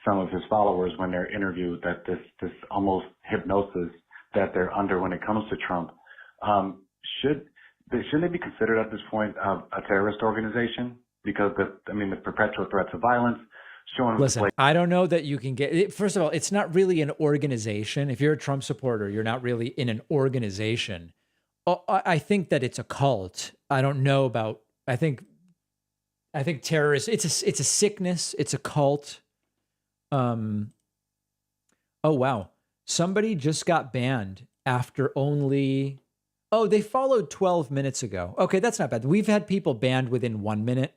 some of his followers when they're interviewed, that this almost hypnosis that they're under when it comes to Trump. Shouldn't they be considered at this point a terrorist organization? Because the perpetual threats of violence, Listen, I don't know that you can get it. First of all, it's not really an organization. If you're a Trump supporter, you're not really in an organization. I think that it's a cult. I don't know about, I think terrorists, it's a sickness. It's a cult. Oh, wow. Somebody just got banned after they followed 12 minutes ago. Okay. That's not bad. We've had people banned within 1 minute.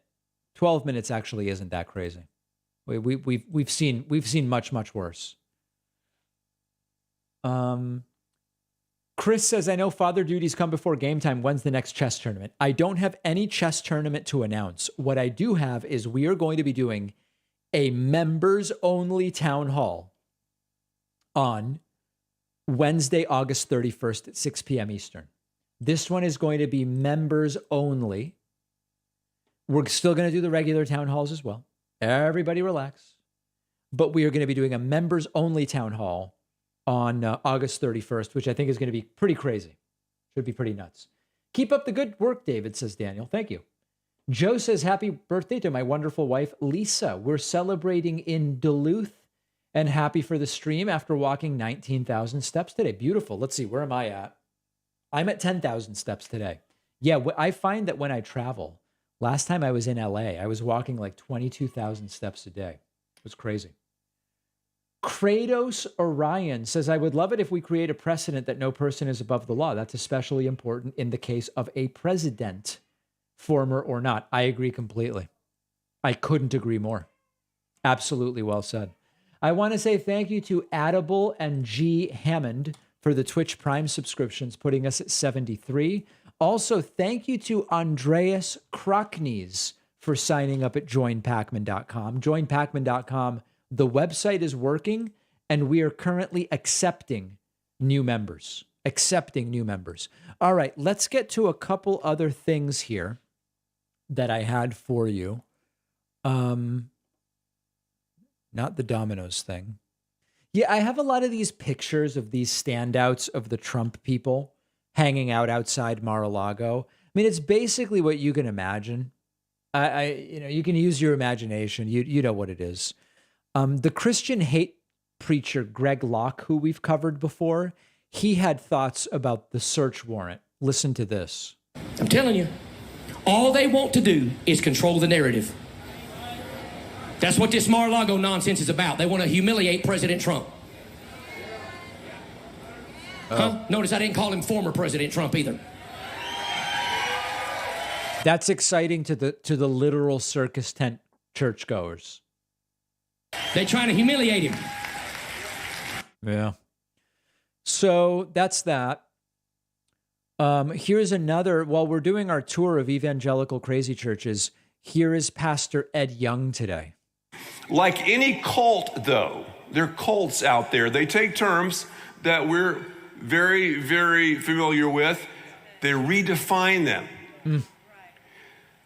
12 minutes actually isn't that crazy. We've seen much worse. Chris says, I know Father Duties come before game time. When's the next chess tournament? I don't have any chess tournament to announce. What I do have is we are going to be doing a members only town hall on Wednesday, August 31st at 6 p.m. Eastern. This one is going to be members only. We're still going to do the regular town halls as well. Everybody relax. but we are going to be doing a members only town hall on August 31st, which I think is going to be pretty crazy. Should be pretty nuts. Keep up the good work, David, says Daniel. Thank you. Joe says, happy birthday to my wonderful wife, Lisa. We're celebrating in Duluth and happy for the stream after walking 19,000 steps today. Beautiful. Let's see, where am I at? I'm at 10,000 steps today. Yeah, I find that when I travel, last time I was in LA, I was walking like 22,000 steps a day. It was crazy. Kratos Orion says, I would love it if we create a precedent that no person is above the law. That's especially important in the case of a president, former or not. I agree completely. I couldn't agree more. Absolutely well said. I want to say thank you to Adable and G. Hammond for the Twitch Prime subscriptions, putting us at 73. Also, thank you to Andreas Krocknies for signing up at joinpacman.com. Joinpacman.com. The website is working, and we are currently accepting new members. All right, let's get to a couple other things here that I had for you. Not the Domino's thing. Yeah, I have a lot of these pictures of these standouts of the Trump people hanging out outside Mar-a-Lago. I mean, it's basically what you can imagine. You can use your imagination. You know what it is. The Christian hate preacher Greg Locke, who we've covered before, he had thoughts about the search warrant. Listen to this. I'm telling you, all they want to do is control the narrative. That's what this Mar-a-Lago nonsense is about. They want to humiliate President Trump. Notice I didn't call him former President Trump either. That's exciting to the literal circus tent churchgoers. They're trying to humiliate him. Yeah. So that's that. Here's another, while we're doing our tour of evangelical crazy churches, here is Pastor Ed Young today. Like any cult, though, there are cults out there. They take terms that we're very, very familiar with. They redefine them.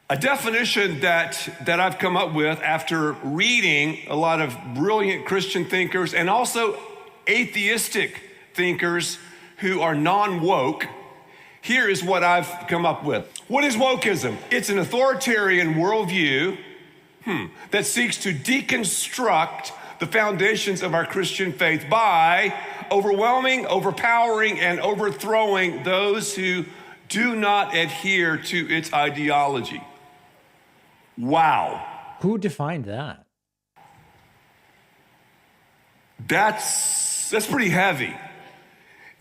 A definition that I've come up with after reading a lot of brilliant Christian thinkers and also atheistic thinkers who are non-woke, here is what I've come up with. What is wokeism? It's an authoritarian worldview that seeks to deconstruct the foundations of our Christian faith by overwhelming, overpowering, and overthrowing those who do not adhere to its ideology. Wow. Who defined that? That's pretty heavy.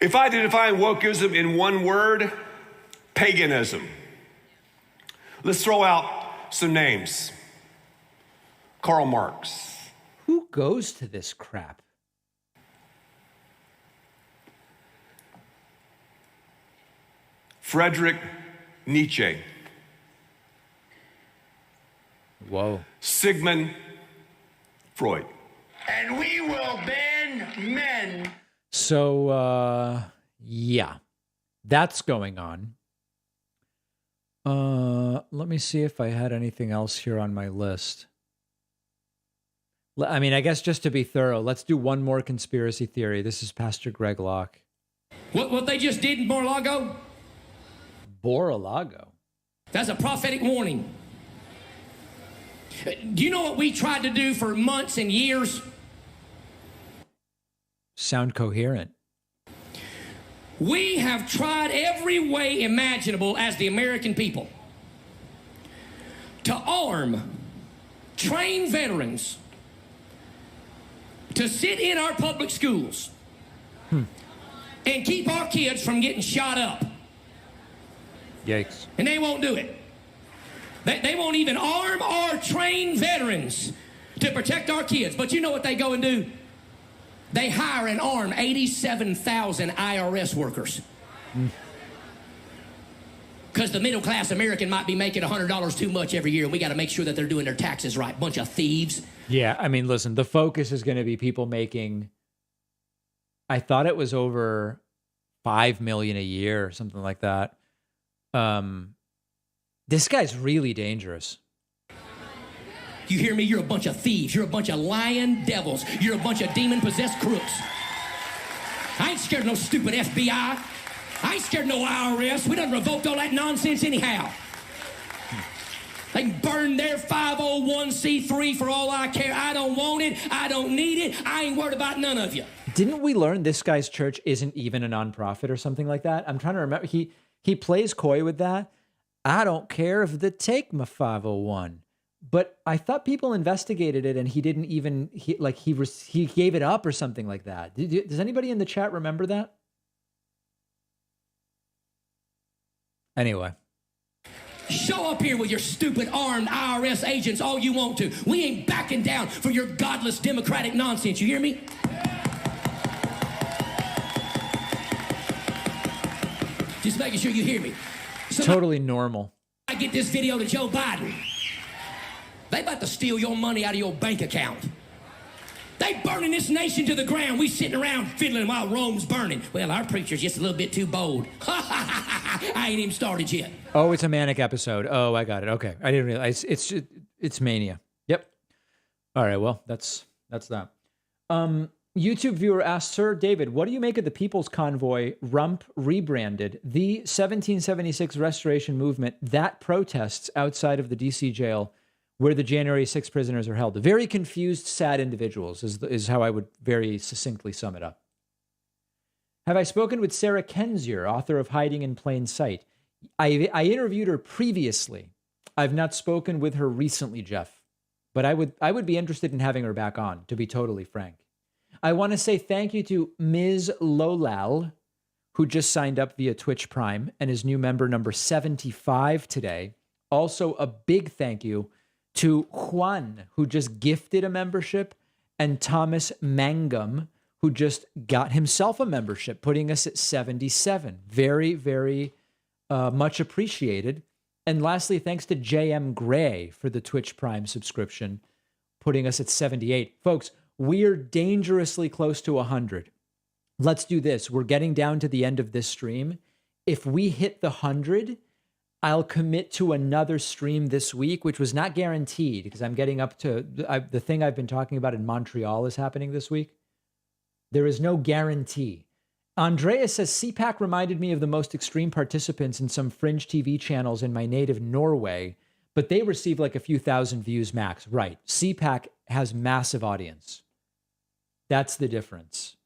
If I did define wokeism in one word, paganism. Let's throw out some names. Karl Marx. Who goes to this crap? Friedrich Nietzsche. Whoa. Sigmund Freud. And we will ban men. So, yeah, that's going on. Let me see if I had anything else here on my list. I mean, I guess just to be thorough, let's do one more conspiracy theory. This is Pastor Greg Locke. What they just did in Mar-a-Lago? Mar-a-Lago? That's a prophetic warning. Do you know what we tried to do for months and years? Sound coherent. We have tried every way imaginable as the American people to arm trained veterans to sit in our public schools and keep our kids from getting shot up. Yikes. And they won't do it. They won't even arm our trained veterans to protect our kids. But you know what they go and do? They hire and arm 87,000 IRS workers. Because the middle-class American might be making $100 too much every year, and we got to make sure that they're doing their taxes right. Bunch of thieves. Yeah, I mean, listen, the focus is going to be people making, I thought it was over $5 million a year or something like that. This guy's really dangerous. You hear me? You're a bunch of thieves. You're a bunch of lying devils. You're a bunch of demon-possessed crooks. I ain't scared of no stupid FBI. I ain't scared of no IRS. We done revoked all that nonsense anyhow. They can burn their 501c3 for all I care. I don't want it. I don't need it. I ain't worried about none of you. Didn't we learn this guy's church isn't even a nonprofit or something like that? I'm trying to remember. He plays coy with that. I don't care if they take my 501. But I thought people investigated it and he didn't even, he gave it up or something like that. Does anybody in the chat remember that? Anyway. Show up here with your stupid armed IRS agents all you want to. We ain't backing down for your godless democratic nonsense. You hear me? Just making sure you hear me. Totally normal. I get this video to Joe Biden. They about to steal your money out of your bank account. They burning this nation to the ground. We sitting around fiddling while Rome's burning. Well, our preacher's just a little bit too bold. I ain't even started yet. Oh, it's a manic episode. Oh, I got it. Okay. I didn't realize it's mania. Yep. All right. Well, that's that. YouTube viewer asked, Sir David, what do you make of the People's Convoy, Rump rebranded, the 1776 Restoration Movement that protests outside of the DC jail where the January 6 prisoners are held? Very confused, sad individuals is how I would very succinctly sum it up. Have I spoken with Sarah Kenzier, author of Hiding in Plain Sight? I interviewed her previously. I've not spoken with her recently, Jeff, but I would be interested in having her back on, to be totally frank. I want to say thank you to Ms. Lolal, who just signed up via Twitch Prime and is new member number 75 today. Also, a big thank you to Juan, who just gifted a membership, and Thomas Mangum, who just got himself a membership, putting us at 77. Very, very much appreciated. And lastly, thanks to JM Gray for the Twitch Prime subscription, putting us at 78. Folks, we're dangerously close to 100. Let's do this. We're getting down to the end of this stream. If we hit the 100, I'll commit to another stream this week, which was not guaranteed because I'm getting up to the thing I've been talking about in Montreal is happening this week. There is no guarantee. Andrea says, CPAC reminded me of the most extreme participants in some fringe TV channels in my native Norway, but they receive like a few thousand views max. Right. CPAC has massive audience. That's the difference.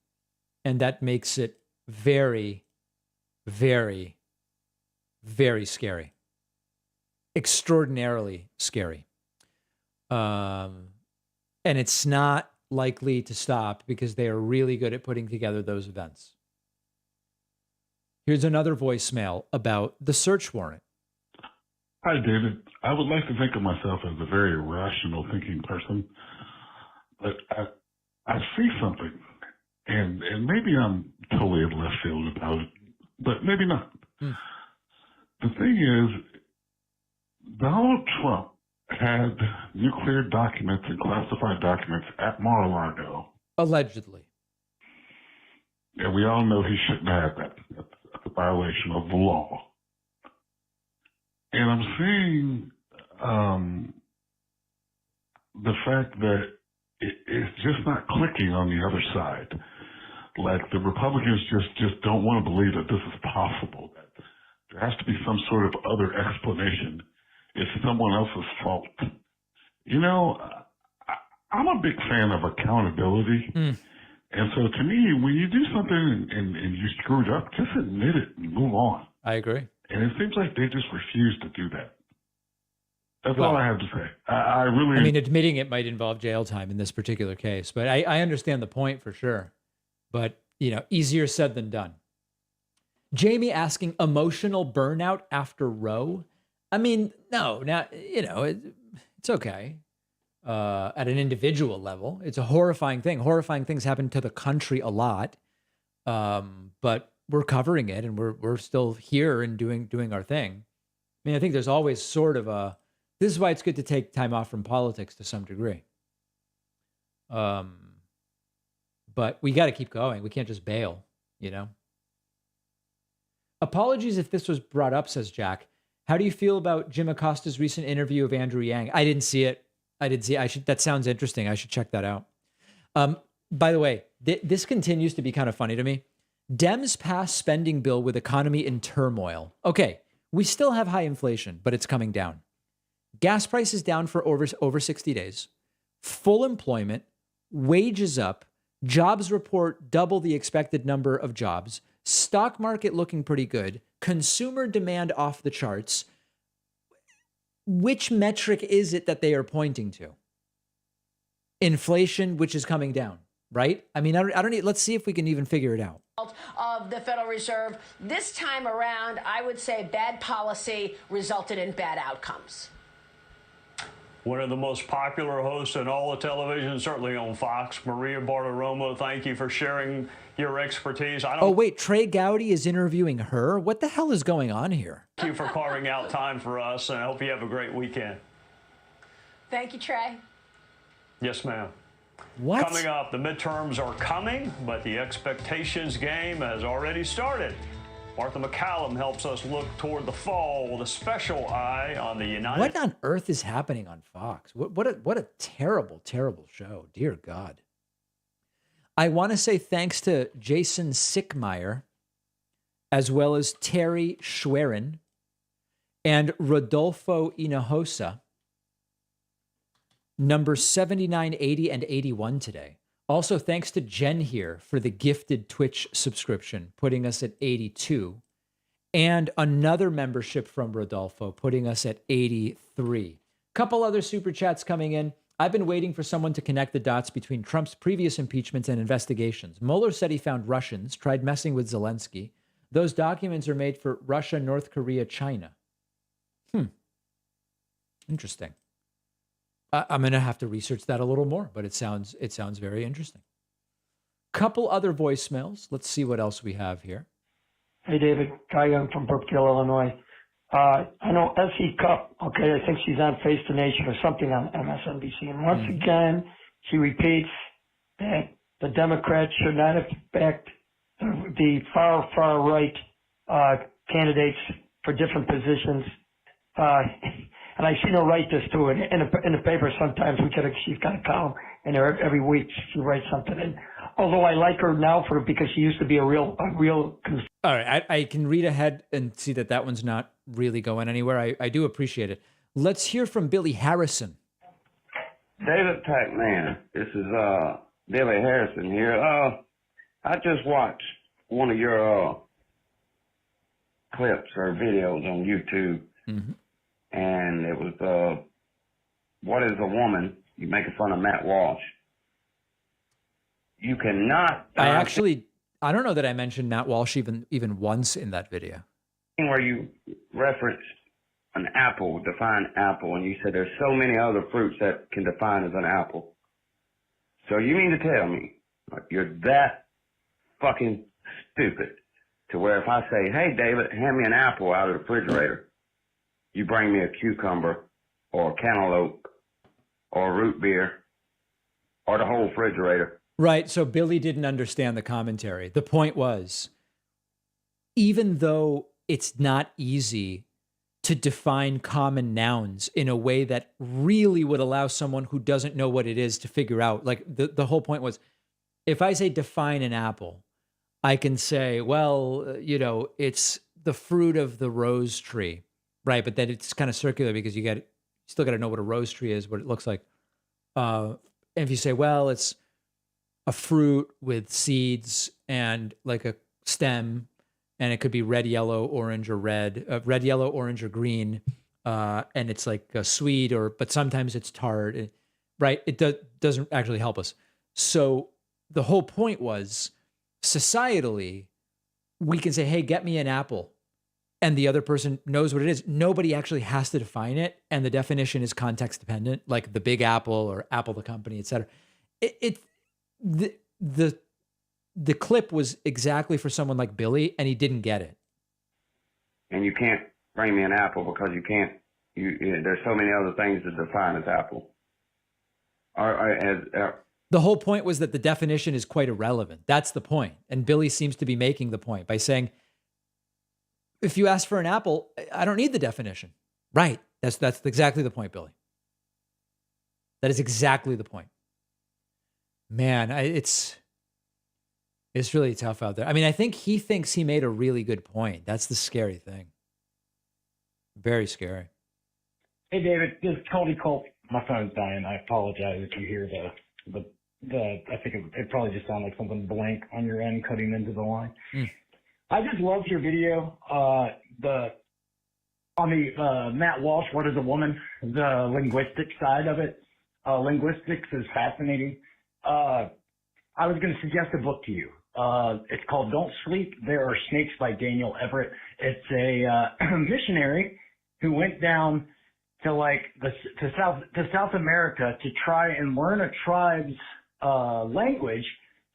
And that makes it very, very, very scary. Extraordinarily scary. And it's not likely to stop because they are really good at putting together those events. Here's another voicemail about the search warrant. Hi, David. I would like to think of myself as a very rational thinking person, but I see something, and maybe I'm totally in left field about it, but maybe not. The thing is, Donald Trump had nuclear documents and classified documents at Mar-a-Lago. Allegedly. And we all know he shouldn't have that. That's a violation of the law. And I'm seeing the fact that it's just not clicking on the other side. Like the Republicans just don't want to believe that this is possible. That there has to be some sort of other explanation. It's someone else's fault. You know, I'm a big fan of accountability. And so to me, when you do something and you screwed up, just admit it and move on. I agree. And it seems like they just refuse to do that. That's all I have to say. I mean, admitting it might involve jail time in this particular case, but I understand the point for sure. But, you know, easier said than done. Jamie asking emotional burnout after Roe. I mean, no, now, you know, it's okay. At an individual level, it's a horrifying thing. Horrifying things happen to the country a lot. But we're covering it and we're still here and doing our thing. I mean, I think there's always sort of this is why it's good to take time off from politics to some degree. But we got to keep going. We can't just bail, you know? Apologies if this was brought up, says Jack. How do you feel about Jim Acosta's recent interview of Andrew Yang? I didn't see it. I did see. That sounds interesting. I should check that out. By the way, this continues to be kind of funny to me. Dems pass spending bill with economy in turmoil. Okay, we still have high inflation, but it's coming down. Gas prices down for over 60 days. Full employment, wages up, jobs report double the expected number of jobs, stock market looking pretty good, consumer demand off the charts. Which metric is it that they are pointing to? Inflation, which is coming down, right? I mean, I don't need, let's see if we can even figure it out. Of the Federal Reserve. This time around, I would say bad policy resulted in bad outcomes. One of the most popular hosts in all of television, certainly on Fox, Maria Bartiromo, thank you for sharing your expertise. Oh, wait, Trey Gowdy is interviewing her? What the hell is going on here? Thank you for carving out time for us, and I hope you have a great weekend. Thank you, Trey. Yes, ma'am. What? Coming up, the midterms are coming, but the expectations game has already started. Martha McCallum helps us look toward the fall with a special eye on the United... What on earth is happening on Fox? What a terrible, terrible show. Dear God. I want to say thanks to Jason Sickmeyer, as well as Terry Schwerin and Rodolfo Hinojosa, number 79, 80, and 81 today. Also, thanks to Jen here for the gifted Twitch subscription, putting us at 82. And another membership from Rodolfo, putting us at 83. Couple other super chats coming in. I've been waiting for someone to connect the dots between Trump's previous impeachments and investigations. Mueller said he found Russians, tried messing with Zelensky. Those documents are made for Russia, North Korea, China. Interesting. I'm going to have to research that a little more, but it sounds very interesting. Couple other voicemails. Let's see what else we have here. Hey, David. Guy Young from Brookfield, Illinois. I know S.E. Cup, okay, I think she's on Face the Nation or something on MSNBC. And once again, she repeats that the Democrats should not have backed the far, far right candidates for different positions. And I seen her write this too in the paper. Sometimes she's got a column in there every week. She writes something. And although I like her now because she used to be a real. All right, I can read ahead and see that one's not really going anywhere. I do appreciate it. Let's hear from Billy Harrison. David Pac-Man, this is Billy Harrison here. I just watched one of your clips or videos on YouTube. Mm-hmm. And it was, what is a woman? You making fun of Matt Walsh. You cannot... I don't know that I mentioned Matt Walsh even once in that video. Where you referenced an apple, define apple, and you said there's so many other fruits that can define as an apple. So you mean to tell me you're that fucking stupid to where if I say, hey, David, hand me an apple out of the refrigerator, you bring me a cucumber or a cantaloupe or a root beer or the whole refrigerator. Right. So Billy didn't understand the commentary. The point was, even though it's not easy to define common nouns in a way that really would allow someone who doesn't know what it is to figure out, like the whole point was, if I say define an apple, I can say, well, it's the fruit of the rose tree. Right, but then it's kind of circular because you still got to know what a rose tree is, what it looks like. And if you say, well, it's a fruit with seeds and like a stem, and it could be red, yellow, orange, or red, yellow, orange, or green, and it's like a sweet, but sometimes it's tart. Right, it doesn't actually help us. So the whole point was, societally, we can say, hey, get me an apple. And the other person knows what it is. Nobody actually has to define it. And the definition is context dependent, like the Big Apple or Apple the company, et cetera. The clip was exactly for someone like Billy, and he didn't get it. And you can't bring me an apple because there's so many other things to define as apple. The whole point was that the definition is quite irrelevant. That's the point. And Billy seems to be making the point by saying, if you ask for an apple, I don't need the definition. Right. That's exactly the point, Billy. That is exactly the point. Man, it's really tough out there. I mean, I think he thinks he made a really good point. That's the scary thing. Very scary. Hey, David, this is Cody Culp. My phone's dying. I apologize if you hear the I think it probably just sounded like something blank on your end cutting into the line. I just loved your video. On the Matt Walsh, What is a Woman? The linguistic side of it. Linguistics is fascinating. I was going to suggest a book to you. It's called Don't Sleep, There Are Snakes by Daniel Everett. It's a missionary who went down to South America to try and learn a tribe's language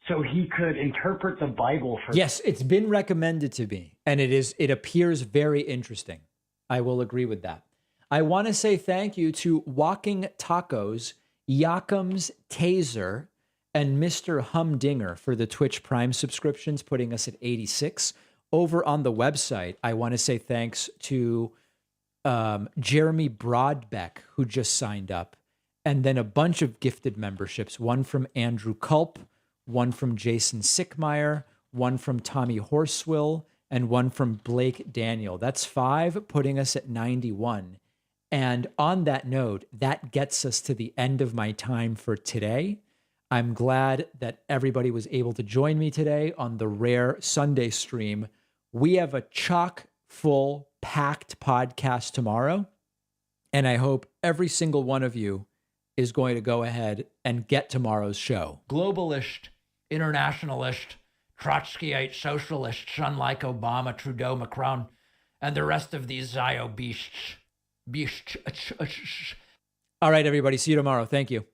so he could interpret the Bible for Yes, it's been recommended to me, and it appears very interesting. I will agree with that. I want to say thank you to Walking Tacos, Yakums Taser, and Mr. Humdinger for the Twitch Prime subscriptions, putting us at 86. Over on the website, I want to say thanks to Jeremy Broadbeck, who just signed up, and then a bunch of gifted memberships, one from Andrew Culp, one from Jason Sickmeyer, one from Tommy Horswill, and one from Blake Daniel. That's 5, putting us at 91. And on that note, that gets us to the end of my time for today. I'm glad that everybody was able to join me today on the rare Sunday stream. We have a chock full, packed podcast tomorrow, and I hope every single one of you is going to go ahead and get tomorrow's show. Globalist, internationalist, Trotskyite socialists, unlike Obama, Trudeau, Macron, and the rest of these Zio beasts. All right, everybody. See you tomorrow. Thank you.